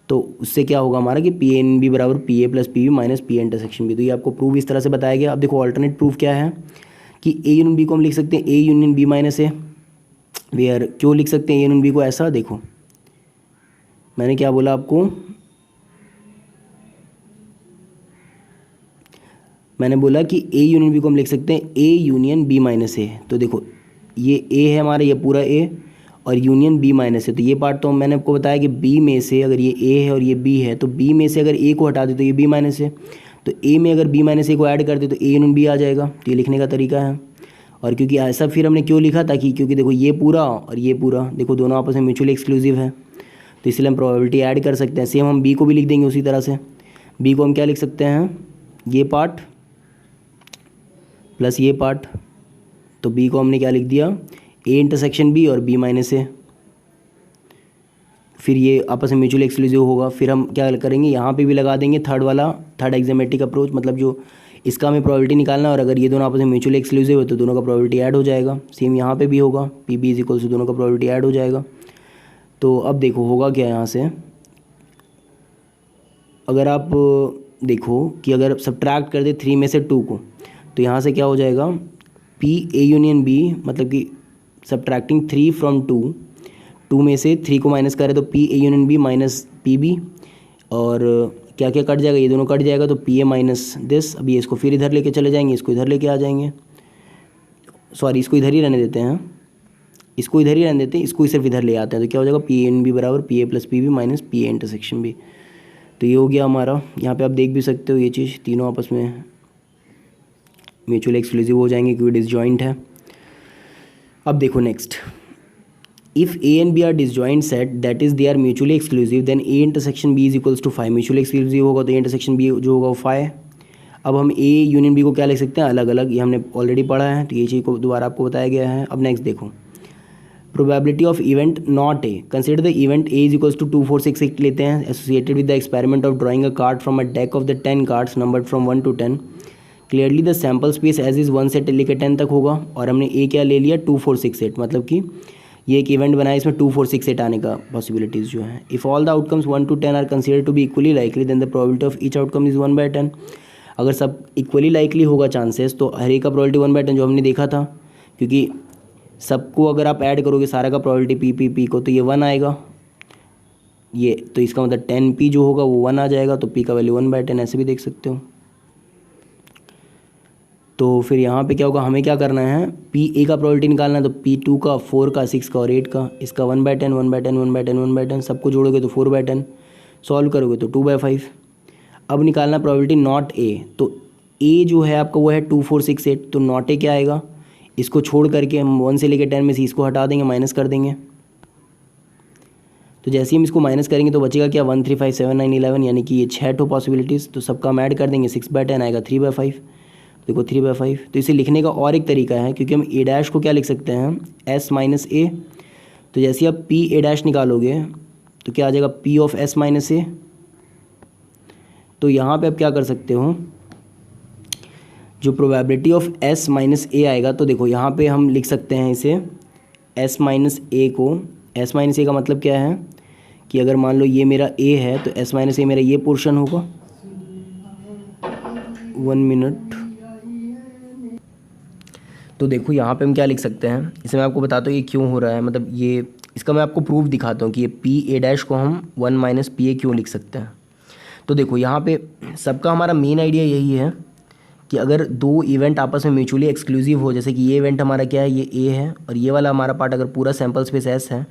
तो उससे क्या होगा हमारा कि पी एन बी बराबर P A plus P B minus P A intersection B. तो ये आपको प्रूफ इस तरह से बताया गया। अब देखो अल्टरनेट प्रूफ क्या है कि ए यूनियन बी को हम लिख सकते हैं A union B minus A, where क्यों लिख सकते हैं ए यूनियन बी को ऐसा, देखो मैंने क्या बोला आपको, मैंने बोला कि ए यूनियन बी को हम लिख सकते हैं ए यूनियन बी माइनस ए। तो देखो ये ए है हमारा, ये पूरा ए, और यूनियन बी माइनस है। तो ये पार्ट तो मैंने आपको बताया कि बी में से अगर ये ए है और ये बी है, तो बी में से अगर ए को हटा दे तो ये बी माइनस है। तो ए में अगर बी माइनस ए को ऐड कर दे तो ए यूनियन बी आ जाएगा। तो ये लिखने का तरीका है। और क्योंकि ऐसा फिर हमने क्यों लिखा, ताकि क्योंकि देखो ये पूरा और ये पूरा, देखो दोनों आपस में म्यूचुअली एक्सक्लूसिव है, तो इसलिए हम प्रोबेबिलिटी ऐड कर सकते हैं। सेम हम बी को भी लिख देंगे उसी तरह से। बी को हम क्या लिख सकते हैं, ये पार्ट प्लस ये पार्ट। तो बी को हमने क्या लिख दिया, ए इंटरसेक्शन बी और बी माइनस ए। फिर ये आपस में म्यूचुअली एक्सक्लूसिव होगा। फिर हम क्या करेंगे, यहाँ पे भी लगा देंगे थर्ड एक्जियोमेट्रिक अप्रोच, मतलब जो इसका हमें प्रोबेबिलिटी निकालना है, और अगर ये दोनों आपस में म्यूचुअली एक्सक्लूसिव है तो दोनों का प्रोबेबिलिटी ऐड हो जाएगा। सेम यहाँ पे भी होगा, P B is equal to दोनों का प्रोबेबिलिटी ऐड हो जाएगा। तो अब देखो होगा क्या यहाँ से, अगर आप देखो कि अगर सब्ट्रैक्ट कर दे 3 में से 2 को, तो यहाँ से क्या हो जाएगा, पी ए यूनियन बी, मतलब कि सब्ट्रैक्टिंग 3 फ्रॉम 2 में से 3 को माइनस करें तो P A union B minus P B, और क्या क्या कट जाएगा, ये दोनों कट जाएगा तो पी ए माइनस दिस। अभी इसको फिर इधर लेके चले जाएंगे, इसको इधर लेके आ जाएंगे, सॉरी इसको इधर ही रहने देते हैं, इसको इधर ही रहने देते हैं, इसको सिर्फ इधर ले आते हैं। तो क्या हो जाएगा, पी एन बी बराबर P A plus P B minus P A intersection B. तो ये हो गया हमारा। यहाँ पे आप देख भी सकते हो ये चीज़, तीनों आपस में म्यूचुअली एक्सक्लूसिव हो जाएंगे क्योंकि डिसजॉइंट है। अब देखो next, if A and B are disjoint set that is they are mutually exclusive, then A intersection B is equals to 5। Mutually exclusive होगा तो ए इंटरसेक्शन बी जो होगा वो 5। अब हम ए यूनियन बी को क्या लिख सकते हैं, अलग अलग, ये हमने ऑलरेडी पढ़ा है, तो ये चीज़ को दोबारा आपको बताया गया है। अब नेक्स्ट देखो, probability of event not A, consider the event A is equals to 2 4 6 8 लेते हैं, associated with the experiment of drawing a card from a deck of the 10 cards numbered from 1 to 10। Clearly the sample space as is 1 से लेकर 10 तक होगा। और हमने ए क्या ले लिया, 2 4 6 8, मतलब कि ये एक इवेंट बनाया, इसमें 2 4 6 8 आने का पॉसिबिलिटीज़ जो है। If all the outcomes 1 to 10 are considered to be equally likely, then the probability of each outcome is 1/10। अगर सब इक्वली लाइकली होगा चांसेस, तो हर एक का प्रोबेबिलिटी 1/10 जो हमने देखा था, क्योंकि सबको अगर आप ऐड करोगे सारा का प्रोबेबिलिटी पी को, तो ये 1 आएगा ये, तो इसका मतलब 10p जो होगा वो 1 आ जाएगा, तो p का वैल्यू 1/10 ऐसे भी देख सकते हो। तो फिर यहाँ पे क्या होगा, हमें क्या करना है, पी ए का प्रोबेबिलिटी निकालना है, तो P2 का, 4 का, 6 का और 8 का, इसका 1/10 1/10 1/10 1/10, सबको जोड़ोगे तो 4/10, सॉल्व करोगे तो 2/5। अब निकालना प्रोबेबिलिटी नॉट ए, तो ए जो है आपका वो है 2 4 6 8, तो नॉट ए क्या आएगा, इसको छोड़ करके हम 1 से लेकर 10 में से इसको हटा देंगे, माइनस कर देंगे। तो जैसे ही हम इसको माइनस करेंगे तो बचेगा क्या, 1 3 5 7 9 11, यानी कि ये 6 ठो पॉसिबिलिटीज़, तो सबका हम ऐड कर देंगे, 6/10 आएगा 3/5। देखो 3/5। तो इसे लिखने का और एक तरीका है, क्योंकि हम ए डैश को क्या लिख सकते हैं, एस माइनस ए। तो जैसे आप पी ए डैश निकालोगे तो क्या आ जाएगा, पी ऑफ एस माइनस ए, तो यहाँ पे आप क्या कर सकते हो, जो प्रोबेबिलिटी ऑफ s माइनस ए आएगा, तो देखो यहाँ पे हम लिख सकते हैं इसे s माइनस ए को, s माइनस ए का मतलब क्या है कि अगर मान लो ये मेरा a है तो s माइनस ए मेरा ये पोर्शन होगा। 1 मिनट। तो देखो यहाँ पे हम क्या लिख सकते हैं, इसे मैं आपको बताता हूँ ये क्यों हो रहा है, मतलब ये इसका मैं आपको प्रूफ दिखाता हूँ कि ये पी ए डैश को हम 1 माइनस पी ए क्यों लिख सकते हैं। तो देखो यहाँ पे सबका हमारा मेन आइडिया यही है कि अगर दो इवेंट आपस में म्यूचुअली एक्सक्लूसिव हो, जैसे कि ये इवेंट हमारा क्या है, ये ए है, और ये वाला हमारा पार्ट अगर पूरा सैम्पल स्पेस एस है,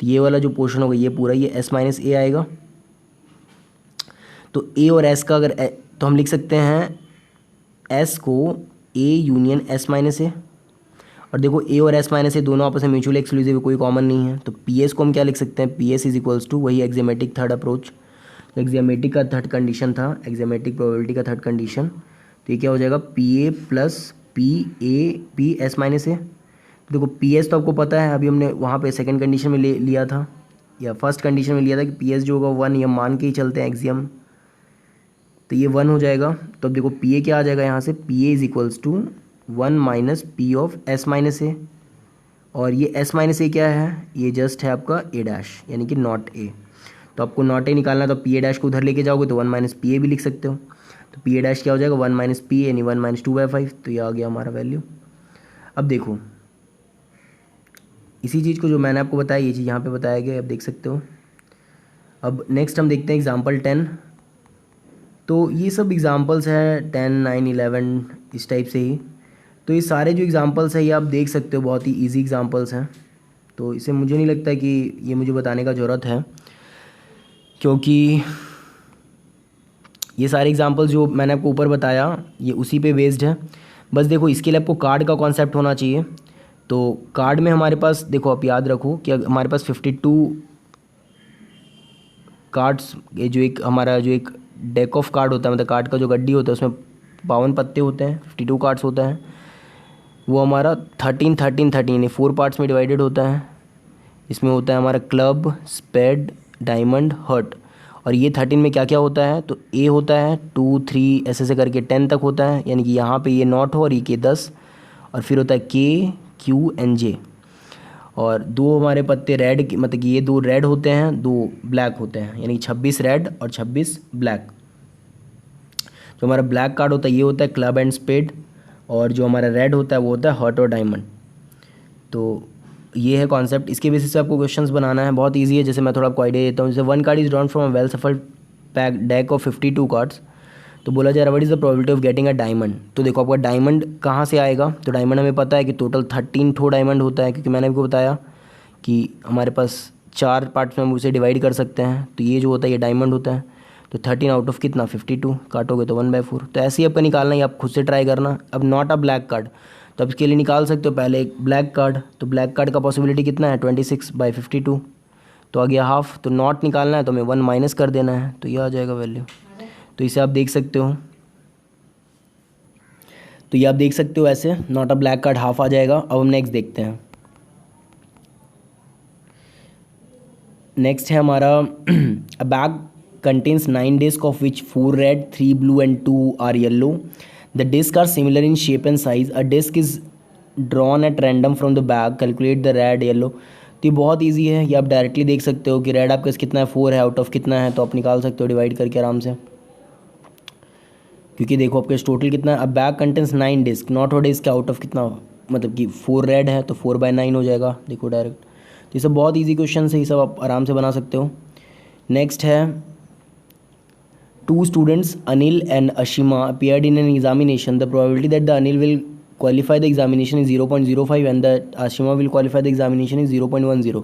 तो ये वाला जो पोर्शन होगा ये पूरा ये एस माइनस ए आएगा। तो ए और एस का अगर तो हम लिख सकते हैं एस को A union S minus A, और देखो ए और एस माइनस ए दोनों आपस में म्यूचुअली एक्सक्लूसिव, कोई कॉमन नहीं है, तो पी एस को हम क्या लिख सकते हैं, P S is equals to वही एक्जियोमेटिक थर्ड अप्रोच, एक्जियोमेटिक का थर्ड कंडीशन था, एक्जियोमेटिक प्रोबेबिलिटी का थर्ड कंडीशन, तो ये क्या हो जाएगा P A plus P S minus A. देखो पी एस तो आपको पता है, अभी हमने वहाँ पे सेकंड कंडीशन में लिया था या फर्स्ट कंडीशन में लिया था कि पी एस जो होगा 1, ये मान के ही चलते हैं एक्सियम, तो ये 1 हो जाएगा। तो अब देखो पी ए क्या आ जाएगा यहाँ से, P A is equals to 1 minus P of S minus A, और ये एस माइनस ए क्या है, ये जस्ट है आपका ए डैश यानी कि नॉट ए। तो आपको नॉट ए निकालना, तो पी ए डैश को उधर लेके जाओगे तो 1 माइनस पी ए भी लिख सकते हो, तो पी ए डैश क्या हो जाएगा 1 माइनस पी यानी 1 माइनस 2/5, तो ये आ गया हमारा वैल्यू। अब देखो इसी चीज़ को जो मैंने आपको बताया ये चीज़ यहाँ पे बताया गया, आप देख सकते हो। अब नेक्स्ट हम देखते हैं एग्जाम्पल 10। तो ये सब एग्जाम्पल्स हैं 10, 9, 11 इस टाइप से ही। तो ये सारे जो एग्जाम्पल्स हैं ये आप देख सकते हो, बहुत ही ईजी एग्जाम्पल्स हैं, तो इसे मुझे नहीं लगता कि ये मुझे बताने का ज़रूरत है, क्योंकि ये सारे एग्जाम्पल्स जो मैंने आपको ऊपर बताया ये उसी पे बेस्ड है। बस देखो इसके लिए आपको कार्ड का कॉन्सेप्ट होना चाहिए। तो कार्ड में हमारे पास देखो, आप याद रखो कि हमारे पास 52 कार्ड्स, ये जो एक हमारा जो एक डेक ऑफ कार्ड होता है, मतलब कार्ड का जो गड्डी होता है उसमें 52 पत्ते होते हैं, 52 कार्ड्स होता है, वो हमारा 13, 13, 13 यानी 4 पार्ट्स में डिवाइडेड होता है। इसमें होता है हमारा क्लब, स्पेड, डायमंड, हर्ट, और ये 13 में क्या क्या होता है, तो ए होता है 2, 3 ऐसे करके 10 तक होता है, यानी कि यहाँ पे ये नॉट हो और ये के 10, और फिर होता है के, क्यू एंड जे, और 2 हमारे पत्ते रेड, मतलब कि ये 2 रेड होते हैं, 2 ब्लैक होते हैं, यानी 26 रेड और 26 ब्लैक। जो हमारा ब्लैक कार्ड होता है ये होता है क्लब एंड स्पेड, और जो हमारा रेड होता है वो होता है हर्ट और डायमंड। तो ये है कॉन्सेप्ट, इसके बेसिस से आपको क्वेश्चंस बनाना है, बहुत इजी है। जैसे मैं थोड़ा आपको आइडिया देता हूँ, जैसे 1 card is drawn from a well shuffled pack deck of 52 cards, तो बोला जा रहा है what is the probability of getting a diamond. तो देखो आपका डायमंड कहाँ से आएगा, तो डायमंड हमें पता है कि टोटल 13 ठो डायमंड होता है, क्योंकि मैंने आपको बताया कि हमारे पास 4 पार्ट्स में हम उसे डिवाइड कर सकते हैं, तो ये जो होता है ये डायमंड होता है। तो 13 आउट ऑफ कितना 52, काटोगे तो 1/4, तो ऐसे ही आपका निकालना है, आप खुद से ट्राई करना। अब नॉट अ ब्लैक कार्ड, तो अब इसके लिए निकाल सकते हो पहले एक ब्लैक कार्ड, तो ब्लैक कार्ड का पॉसिबिलिटी कितना है 26/52, तो आ गया हाफ। तो नॉट निकालना है तो हमें 1 माइनस कर देना है, तो ये आ जाएगा वैल्यू। तो इसे आप देख सकते हो, तो ये आप देख सकते हो ऐसे not a black card half आ जाएगा। अब हम नेक्स्ट देखते हैं। नेक्स्ट है हमारा a bag contains 9 discs of which 4 red, 3 blue and 2 are yellow. The discs are similar in shape and size. A disc is drawn at random from the bag. Calculate the red, yellow. तो ये बहुत easy है, ये आप directly देख सकते हो कि रेड आपके पास कितना है 4 है, आउट ऑफ कितना है, तो आप निकाल सकते हो डिवाइड करके आराम से, क्योंकि देखो आपके टोटल कितना है। अब बैग कंटेंस 9 डिस्क, नॉट हो डिस्क आउट ऑफ कितना, मतलब कि 4 रेड है तो 4/9 हो जाएगा, देखो डायरेक्ट। तो ये सब बहुत ईजी क्वेश्चन है, ये सब आप आराम से बना सकते हो। नेक्स्ट है 2 students, Anil and Ashima, appeared in an examination. The probability that the Anil will qualify the examination is 0.05 and that Ashima will qualify the examination is 0.10.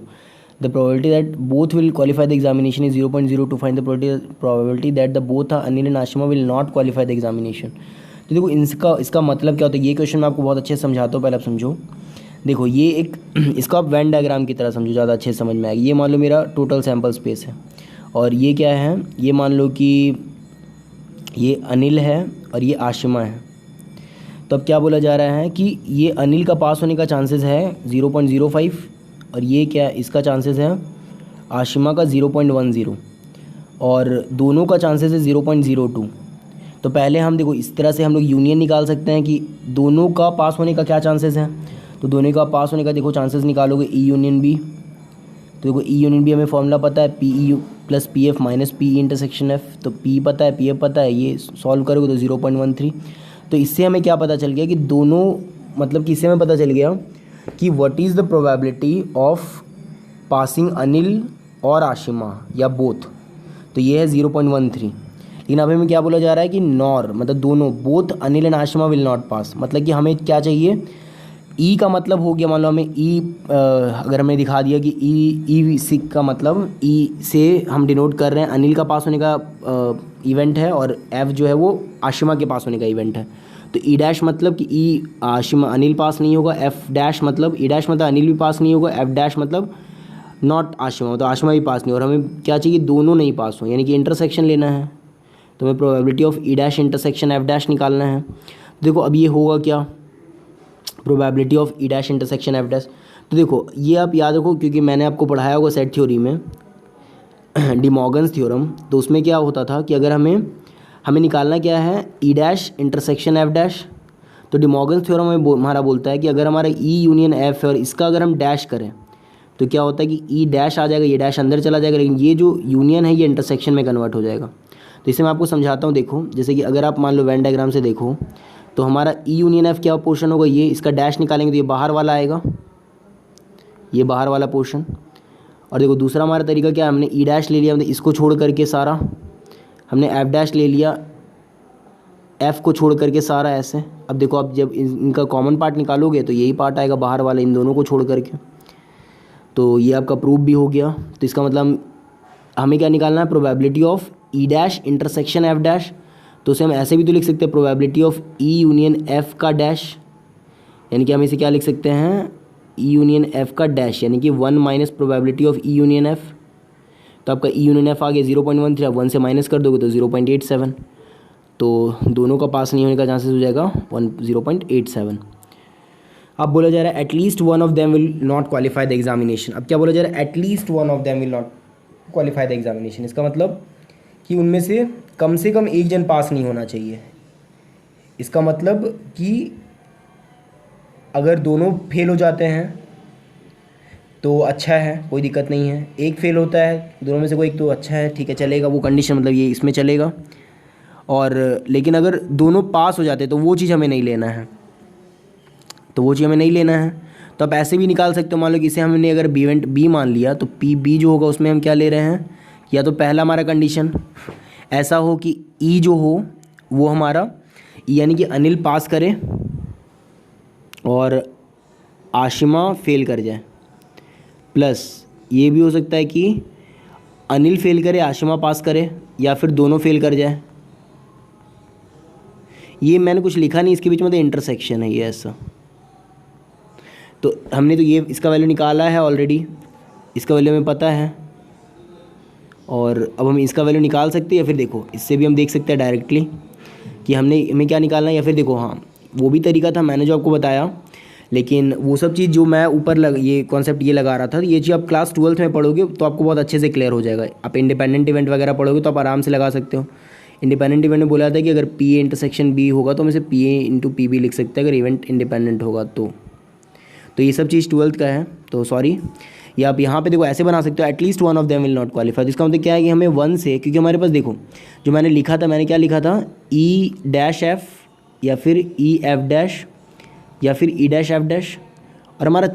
The probability that both will qualify the examination is 0.02. Find the probability that the both Anil and Ashima will not qualify the examination. तो देखो इसका मतलब क्या होता है, ये question मैं आपको बहुत अच्छे से समझाता हूँ, पहले आप समझो। देखो ये एक इसको आप वेन डायग्राम की तरह समझो, ज़्यादा अच्छे से समझ में आएगा। ये मान लो मेरा टोटल सैम्पल स्पेस है, और ये क्या है, ये मान लो कि ये अनिल है और ये आशिमा है। तो अब क्या बोला जा रहा है कि ये अनिल का पास होने का चांसेस है 0.05, और ये क्या इसका चांसेस है आशिमा का 0.10, और दोनों का चांसेस है 0.02। तो पहले हम देखो इस तरह से हम लोग यूनियन निकाल सकते हैं कि दोनों का पास होने का क्या चांसेस हैं। तो दोनों का पास होने का देखो चांसेस निकालोगे ई यूनियन बी। तो देखो ई यूनियन बी हमें फॉर्मूला पता है P E plus P F minus P intersection F. तो पी पता है, पी एफ पता है, ये सॉल्व करोगे तो 0.13। तो इससे हमें क्या पता चल गया कि दोनों, मतलब कि इससे हमें पता चल गया कि what is the probability of passing Anil और आशिमा या बोथ। तो ये है 0.13। लेकिन अब हमें क्या बोला जा रहा है कि नॉर मतलब दोनों, both Anil and Ashima will not pass. मतलब कि हमें क्या चाहिए, ई का मतलब हो गया, मान लो हमें ई अगर हमें दिखा दिया कि ई सिक का मतलब ई से हम डिनोट कर रहे हैं अनिल का पास होने का इवेंट है और एफ जो है वो आशिमा के पास होने का इवेंट है। तो ई डैश मतलब कि ई आशिमा अनिल पास नहीं होगा, एफ डैश मतलब ई डैश मतलब अनिल भी पास नहीं होगा, एफ डैश मतलब नॉट आशिमा, तो आशिमा भी पास नहीं। और हमें क्या चाहिए, दोनों नहीं पास हो, यानी कि इंटरसेक्शन लेना है। तो हमें probability of E dash intersection F dash निकालना है। तो देखो अब ये होगा क्या, probability of E dash intersection F dash. तो देखो ये आप याद रखो क्योंकि मैंने आपको पढ़ाया होगा सेट थ्योरी में डी मॉर्गन्स थ्योरम। तो उसमें क्या होता था कि अगर हमें निकालना क्या है, ई डैश इंटरसेक्शन एफ डैश। तो डी मॉर्गन्स थ्योरम हमारा बोलता है कि अगर हमारा ई यूनियन एफ है और इसका अगर हम डैश करें तो क्या होता है कि ई डैश आ जाएगा, ये डैश अंदर चला जाएगा, लेकिन ये जो यूनियन है ये इंटरसेक्शन में कन्वर्ट हो जाएगा। तो इसे मैं आपको समझाता हूँ। देखो जैसे कि अगर आप मान लो वेन डायग्राम से देखो तो हमारा ई यूनियन एफ क्या पोर्शन होगा, ये इसका डैश निकालेंगे तो ये बाहर वाला आएगा, ये बाहर वाला पोर्शन। और देखो दूसरा हमारा तरीका क्या है, हमने ई डैश ले लिया, हमने इसको छोड़ करके सारा, हमने एफ डैश ले लिया, एफ को छोड़ करके सारा ऐसे। अब देखो आप जब इनका कॉमन पार्ट निकालोगे तो यही पार्ट आएगा बाहर वाला, इन दोनों को छोड़ करके। तो ये आपका प्रूफ भी हो गया। तो इसका मतलब हमें क्या निकालना है, probability of E dash intersection F dash. तो उसे हम ऐसे भी तो लिख सकते हैं, probability of E union F का डैश, यानी कि हम इसे क्या लिख सकते हैं, ई यूनियन एफ का डैश, यानी कि 1 minus probability of E union F. तो आपका ई यूनियन एफ आ गया 0.13, आप 1 से माइनस कर दोगे तो 0.87। तो दोनों का पास नहीं होने का चांसेस हो जाएगा 0.87। अब बोला जा रहा है at least one of them will not qualify the examination. अब क्या बोला जा रहा है, at least one of them will not qualify the examination. इसका मतलब कि उनमें से कम एक जन पास नहीं होना चाहिए। इसका मतलब कि अगर दोनों फेल हो जाते हैं तो अच्छा है, कोई दिक्कत नहीं है। एक फेल होता है, दोनों में से कोई एक तो अच्छा है, ठीक है चलेगा, वो कंडीशन मतलब ये इसमें चलेगा। और लेकिन अगर दोनों पास हो जाते तो वो चीज़ हमें नहीं लेना है, तो वो चीज़ हमें नहीं लेना है। तो आप ऐसे भी निकाल सकते हो, मान लो कि इसे हमने अगर बी इवेंट बी मान लिया तो पी बी जो होगा उसमें हम क्या ले रहे हैं, या तो पहला हमारा कंडीशन ऐसा हो कि ई जो हो वो हमारा यानी कि अनिल पास करे और आशिमा फेल कर जाए, प्लस ये भी हो सकता है कि अनिल फेल करे आशिमा पास करे, या फिर दोनों फेल कर जाए। ये मैंने कुछ लिखा नहीं इसके बीच में, तो इंटरसेक्शन है ये ऐसा। तो हमने तो ये इसका वैल्यू निकाला है ऑलरेडी, इसका वैल्यू हमें पता है, और अब हम इसका वैल्यू निकाल सकते हैं, या फिर देखो इससे भी हम देख सकते हैं डायरेक्टली कि हमें क्या निकालना है। या फिर देखो हाँ वो भी तरीका था मैंने जो आपको बताया, लेकिन वो सब चीज़ जो मैं ऊपर ये कॉन्सेप्ट ये लगा रहा था, ये चीज़ आप क्लास 12th में पढ़ोगे तो आपको बहुत अच्छे से क्लियर हो जाएगा। आप इंडिपेंडेंट इवेंट वगैरह पढ़ोगे तो आप आराम से लगा सकते हो। इंडिपेंडेंट इवेंट में बोला था कि अगर पी ए इंटरसेक्शन बी होगा तो हम इसे P A into P B लिख सकते हैं अगर इवेंट इंडिपेंडेंट होगा तो ये सब चीज़ 12th का है। तो सॉरी, या आप यहाँ पे देखो ऐसे बना सकते हो, at least one of them will not qualify. तो इसका मतलब क्या है कि हमें 1 से, क्योंकि हमारे पास देखो जो मैंने लिखा था, मैंने क्या लिखा था, ई डैश एफ या फिर ई एफ डैश या फिर ई डैश एफ डैश, और हमारा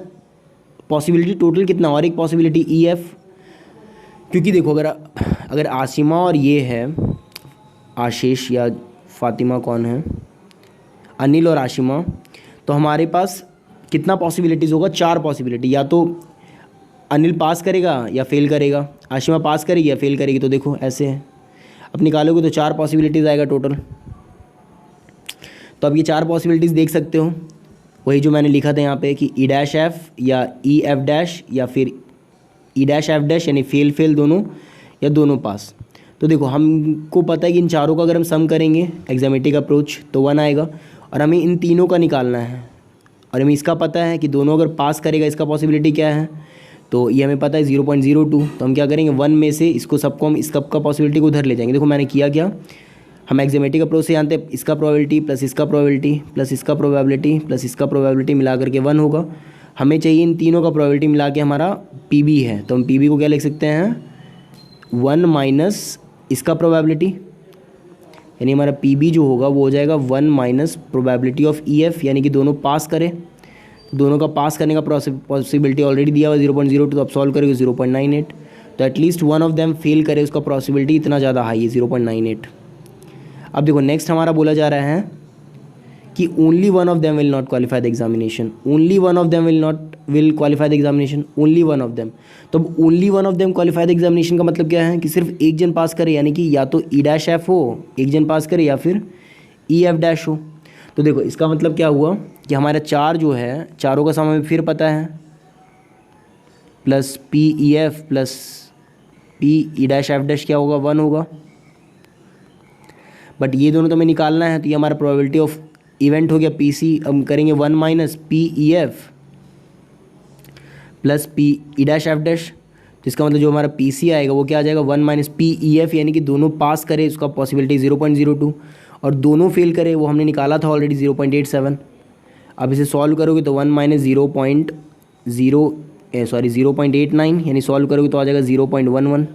पॉसिबिलिटी टोटल कितना, और एक पॉसिबिलिटी ई एफ। क्योंकि देखो अगर आसिमा और ये है आशीष या फातिमा, कौन है, अनिल और आशिमा, तो हमारे पास कितना पॉसिबिलिटीज़ होगा, 4 पॉसिबिलिटी। या तो अनिल पास करेगा या फेल करेगा, आशिमा पास करेगी या फेल करेगी। तो देखो ऐसे है, अब निकालोगे तो 4 पॉसिबिलिटीज़ आएगा टोटल। तो अब ये 4 पॉसिबिलिटीज़ देख सकते हो, वही जो मैंने लिखा था यहाँ पे कि ई डैश एफ या ई एफ डैश या फिर ई डैश एफ डैश, यानी फेल दोनों या दोनों पास। तो देखो हमको पता है कि इन चारों का अगर हम सम करेंगे एग्जामेटिक अप्रोच तो 1 आएगा, और हमें इन तीनों का निकालना है, और हमें इसका पता है कि दोनों अगर पास करेगा इसका पॉसिबिलिटी क्या है, तो ये हमें पता है 0.02, तो हम क्या करेंगे 1 में से इसको सबको हम इसका का पॉसिबिलिटी को उधर ले जाएंगे। देखो मैंने किया क्या, हम एक्जेमेटिक अप्रोच से जानते हैं इसका प्रोबेबिलिटी प्लस इसका प्रोबेबिलिटी प्लस इसका प्रोबेबिलिटी प्लस इसका प्रोबेबिलिटी मिला करके 1 होगा। हमें चाहिए इन तीनों का प्रोबेबिलिटी मिला के हमारा पी बी है, तो हम पी बी को क्या लिख सकते हैं 1 माइनस इसका प्रोबेबिलिटी, यानी हमारा पी बी जो होगा वो हो जाएगा 1 minus probability of E F, यानी कि दोनों पास करें। दोनों का पास करने का पॉसिबिलिटी ऑलरेडी दिया हुआ 0.02, तो आप सॉल्व करेंगे 0.98, तो at least one of them fail करे, उसका पॉसिबिलिटी इतना ज़्यादा हाई है 0.98। अब देखो नेक्स्ट हमारा बोला जा रहा है कि only one of them will not qualify the examination, only one of them will qualify the examination, only one of them. तो अब only one of them qualify the examination का मतलब क्या है कि सिर्फ एक जन पास करे, यानी कि या तो ई डैश एफ हो एक जन पास करे या फिर ई एफ डैश हो। तो देखो इसका मतलब क्या हुआ कि हमारा 4 जो है, चारों का सम हमें फिर पता है, plus P E F plus P E dash F dash क्या होगा 1 होगा, बट ये दोनों तो हमें निकालना है, तो ये हमारा प्रोबेबिलिटी ऑफ इवेंट हो गया पी सी। हम करेंगे 1 minus P E F plus P E dash F dash, तो इसका मतलब जो हमारा पी सी आएगा वो क्या आ जाएगा 1 माइनस पी ई एफ, यानी कि दोनों पास करे उसका पॉसिबिलिटी 0.02, और दोनों फेल करे वो हमने निकाला था ऑलरेडी 0.87। अब इसे सॉल्व करोगे तो 1 माइनस 0.89, यानी सॉल्व करोगे तो आ जाएगा 0.11,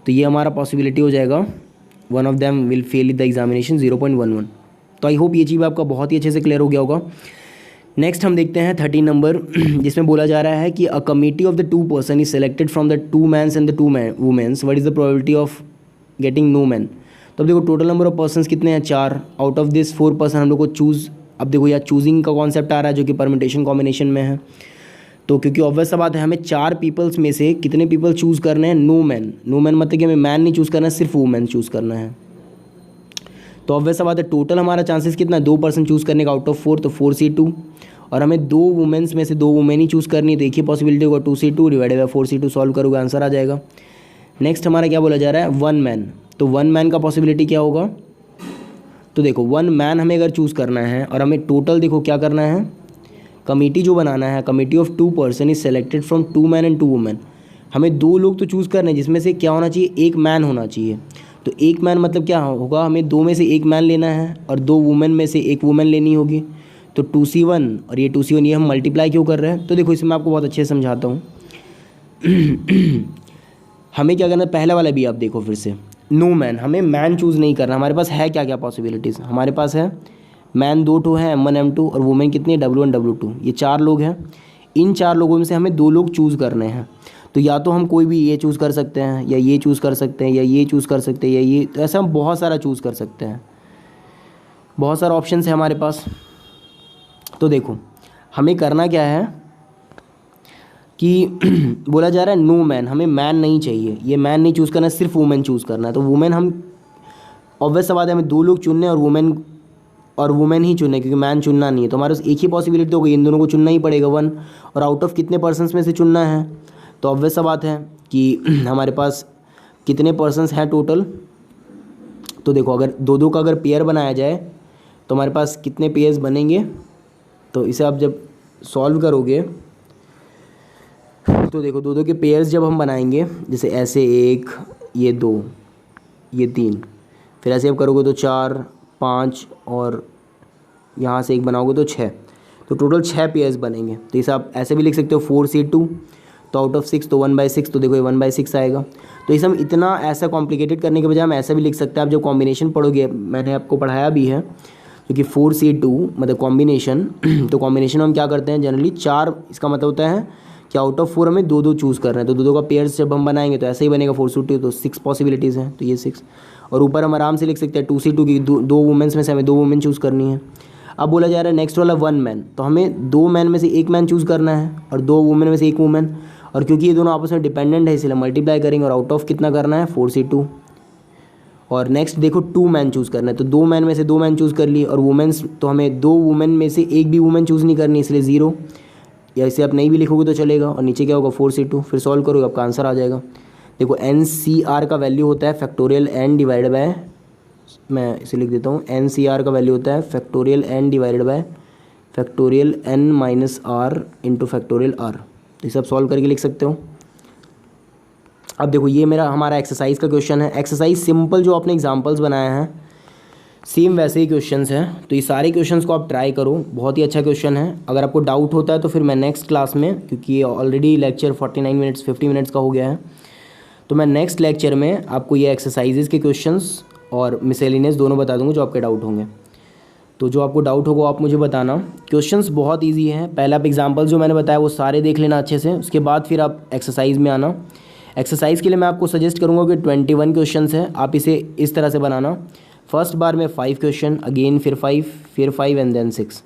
तो ये हमारा पॉसिबिलिटी हो जाएगा one of them will fail the examination 0.11। तो आई होप ये चीज़ आपका बहुत ही अच्छे से क्लियर हो गया होगा। नेक्स्ट हम देखते हैं 13 नंबर, जिसमें बोला जा रहा है कि a committee of the 2 person is selected from the 2 mans and the 2 womens, what is the probability of getting no man. तो अब देखो टोटल नंबर ऑफ पर्सन्स कितने हैं 4, आउट ऑफ दिस 4 पर्सन हम लोग को चूज़, अब देखो यहाँ चूजिंग का कॉन्सेप्ट आ रहा है जो कि परमिटेशन कॉम्बिनेशन में है, तो क्योंकि ऑब्वियस सा बात है हमें 4 पीपल्स में से कितने पीपल चूज़ करने हैं, नो मैन। नो मैन मतलब कि हमें मैन नहीं चूज़ करना है, सिर्फ वुमेन चूज़ करना है। तो ऑब्वियस सा बात है टोटल हमारा चांसेस कितना है 2 पर्सन चूज़ करने का आउट ऑफ 4, तो 4C2, और हमें 2 वुमेन्स में से 2 वुमेन ही चूज़ करनी है, तो एक ही पॉसिबिलिटी होगा 2C2 divided by 4C2, solve करोगे आंसर आ जाएगा। नेक्स्ट हमारा क्या बोला जा रहा है 1 मैन, तो 1 मैन का पॉसिबिलिटी क्या होगा, तो देखो 1 मैन हमें अगर चूज़ करना है और हमें टोटल देखो क्या करना है, कमेटी जो बनाना है, committee of 2 person is selected from 2 man and 2 women. हमें 2 लोग तो चूज़ करने हैं जिसमें से क्या होना चाहिए, एक मैन होना चाहिए। तो एक मैन मतलब क्या होगा, हमें 2 में से एक मैन लेना है और 2 वुमेन में से एक वुमेन लेनी होगी, तो 2C1 और ये 2C1 ये हम मल्टीप्लाई क्यों कर रहे हैं, तो देखो इसमें आपको बहुत अच्छे से समझाता हूँ। हमें क्या करना है, पहला वाला भी आप देखो फिर से, नो मैन, हमें मैन चूज़ नहीं करना। हमारे पास है क्या क्या पॉसिबिलिटीज़, हमारे पास है मैन 2 है M1 M2, और वुमेन कितनी है W1 W2, ये 4 लोग हैं। इन 4 लोगों में से हमें 2 लोग चूज़ करने हैं, तो या तो हम कोई भी ये चूज़ कर सकते हैं, या ये चूज़ कर सकते हैं, या ये चूज़ कर सकते हैं, या ये, तो ऐसा हम बहुत सारा चूज़ कर सकते हैं, बहुत सारा ऑप्शन है हमारे पास। तो देखो हमें करना क्या है कि बोला जा रहा है नो मैन, हमें मैन नहीं चाहिए, ये मैन नहीं चूज़ करना है, सिर्फ वुमेन चूज़ करना है। तो वुमेन हम ऑब्वियस सा बात है हमें 2 लोग चुनने और वुमेन ही चुनने, क्योंकि मैन चुनना नहीं है। तो हमारे पास एक ही पॉसिबिलिटी होगी, इन दोनों को चुनना ही पड़ेगा 1, और आउट ऑफ कितने पर्सन्स में से चुनना है, तो ऑब्वियस सा बात है कि हमारे पास कितने पर्सन्स हैं टोटल। तो देखो अगर 2-2 का अगर पेयर बनाया जाए तो हमारे पास कितने पेयर्स बनेंगे, तो इसे आप जब सॉल्व करोगे तो देखो 2-2 के पेयर्स जब हम बनाएंगे, जैसे ऐसे 1, ये 2, ये 3, फिर ऐसे आप करोगे तो 4, 5, और यहाँ से 1 बनाओगे तो 6, तो टोटल 6 पेयर्स बनेंगे। तो इसे आप ऐसे भी लिख सकते हो 4C2, तो आउट ऑफ 6 तो 1/6, तो देखो ये 1/6 आएगा। तो इसे हम इतना ऐसा कॉम्प्लिकेटेड करने के बजाय हम ऐसा भी लिख सकते हैं। आप जब कॉम्बिनेशन पढ़ोगे, मैंने आपको पढ़ाया भी है, क्योंकि 4C2 मतलब कॉम्बिनेशन, तो कॉम्बिनेशन हम क्या करते हैं जनरली 4, इसका मतलब होता है कि आउट ऑफ 4 हमें 2-2 चूज़ कर रहे हैं, तो 2-2 का पेयर्स जब हम बनाएंगे तो ऐसे ही बनेगा 4C2, तो 6 पॉसिबिलिटीज़ हैं, तो ये 6, और ऊपर हम आराम से लिख सकते हैं 2C2 की 2 वुमेन्स में से हमें 2 वुमेन चूज़ करनी है। अब बोला जा रहा है नेक्स्ट वाला 1 मैन, तो हमें 2 मैन में से 1 मैन चूज़ करना है और 2 वुमेन में से 1 वुमेन, और क्योंकि ये दोनों आपस में डिपेंडेंट है इसलिए मल्टीप्लाई करेंगे, और आउट ऑफ कितना करना है 4C2। और नेक्स्ट देखो 2 मैन चूज़ करना है, तो 2 मैन में से 2 मैन चूज़ कर लिए, और वुमेन्स तो हमें 2 वुमेन में से एक भी वुमेन चूज़ नहीं करनी, इसलिए 0, या इसे आप नहीं भी लिखोगे तो चलेगा, और नीचे क्या होगा 4C2, फिर सॉल्व करोगे आपका आंसर आ जाएगा। देखो NCR का वैल्यू होता है फैक्टोरियल n डिवाइडेड बाय, मैं इसे लिख देता हूँ, NCR का वैल्यू होता है factorial n divided by factorial n minus r into factorial r। तो ये सब सॉल्व करके लिख सकते हो। अब देखो ये हमारा एक्सरसाइज का क्वेश्चन है। एक्सरसाइज सिंपल जो आपने एग्जांपल्स बनाए हैं सेम वैसे ही क्वेश्चंस हैं, तो ये सारे क्वेश्चंस को आप ट्राई करो, बहुत ही अच्छा क्वेश्चन है। अगर आपको डाउट होता है तो फिर मैं नेक्स्ट क्लास में, क्योंकि ये ऑलरेडी लेक्चर 49 मिनट्स 50 मिनट्स का हो गया है, तो मैं नेक्स्ट लेक्चर में आपको ये एक्सरसाइजेज के क्वेश्चंस और मिसेलिनियस दोनों बता दूंगा जो आपके डाउट होंगे। तो जो आपको डाउट होगा आप मुझे बताना। क्वेश्चंस बहुत ईजी हैं, पहले आप एग्जाम्पल जो मैंने बताया वो सारे देख लेना अच्छे से, उसके बाद फिर आप एक्सरसाइज में आना। एक्सरसाइज के लिए मैं आपको सजेस्ट करूँगा कि 21 क्वेश्चंस हैं, आप इसे इस तरह से बनाना। फर्स्ट बार में 5 क्वेश्चन, अगेन फिर 5 एंड देन 6,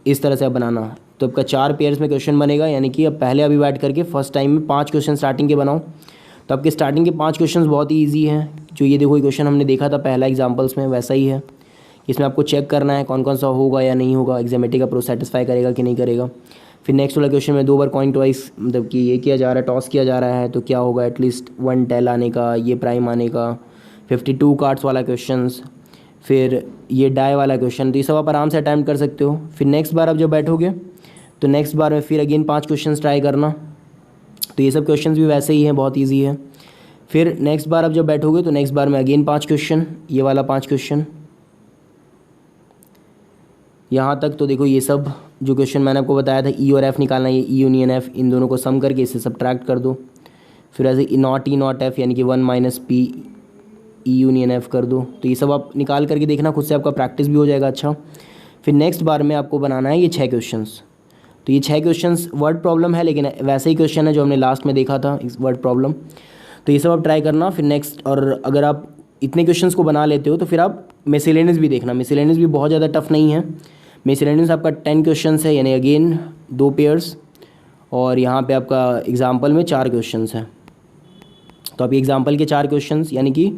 इस तरह से आप बनाना। तो आपका 4 पेयर्स में क्वेश्चन बनेगा, यानी कि अब पहले अभी बैठ करके फर्स्ट टाइम में 5 क्वेश्चन स्टार्टिंग के बनाओ। तो आपके स्टार्टिंग के 5 क्वेश्चन बहुत ही ईजी हैं। जो ये देखो ये क्वेश्चन हमने देखा था पहला एग्जाम्पल्स में, वैसा ही है। इसमें आपको चेक करना है कौन कौन सा होगा या नहीं होगा, एग्जामेटिक का प्रो सेटिस्फाई करेगा कि नहीं करेगा। फिर नेक्स्ट वाला क्वेश्चन में 2 बार कॉइन टॉइस, मतलब कि ये किया जा रहा है, टॉस किया जा रहा है, तो क्या होगा एटलीस्ट 1 टेल आने का, ये प्राइम आने का। 52 कार्ड्स वाला क्वेश्चंस, फिर ये डाई वाला क्वेश्चन, तो ये सब आप आराम से अटैम्प्ट कर सकते हो। फिर नेक्स्ट बार आप जब बैठोगे तो नेक्स्ट बार में फिर अगेन 5 क्वेश्चन ट्राई करना। तो ये सब क्वेश्चंस भी वैसे ही हैं, बहुत ईजी है। फिर नेक्स्ट बार आप जब बैठोगे तो नेक्स्ट बार में अगेन 5 क्वेश्चन, ये वाला 5 क्वेश्चन यहाँ तक। तो देखो ये सब जो क्वेश्चन मैंने आपको बताया था, ई और एफ निकालना, ये ई यूनियन एफ, इन दोनों को सम करके इसे सबट्रैक्ट कर दो। फिर ऐसे नॉट ई नॉट एफ, यानी कि 1 minus P E union F कर दो। तो ये सब आप निकाल करके देखना, खुद से आपका प्रैक्टिस भी हो जाएगा अच्छा। फिर नेक्स्ट बार में आपको बनाना है ये 6 क्वेश्चंस। तो ये 6 क्वेश्चंस वर्ड प्रॉब्लम है, लेकिन वैसे ही क्वेश्चन है जो हमने लास्ट में देखा था, इस वर्ड प्रॉब्लम। तो ये सब आप ट्राई करना। फिर नेक्स्ट, और अगर आप इतने क्वेश्चंस को बना लेते हो तो फिर आप मिसेलेनियस भी देखना। मिसेलेनियस भी बहुत ज़्यादा टफ नहीं है। मिसेलेनियस आपका 10 क्वेश्चंस है, यानी अगेन 2 पेयर्स, और यहाँ पे आपका एग्जाम्पल में 4 क्वेश्चंस हैं। तो आप एग्जाम्पल के 4 क्वेश्चंस, यानी कि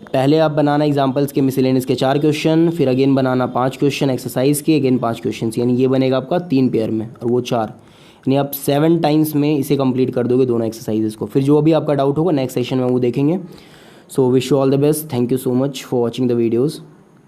पहले आप बनाना एग्जाम्पल्स के मिसेलेनियस के 4 क्वेश्चन, फिर अगेन बनाना 5 क्वेश्चन एक्सरसाइज के, अगेन 5 क्वेश्चन, यानी ये बनेगा आपका 3 पेयर में और वो 4, यानी आप 7 टाइम्स में इसे कंप्लीट कर दोगे दोनों एक्सरसाइजेस को। फिर जो भी आपका डाउट होगा नेक्स्ट सेशन में वो देखेंगे। So wish you all the best, thank you so much for watching the videos.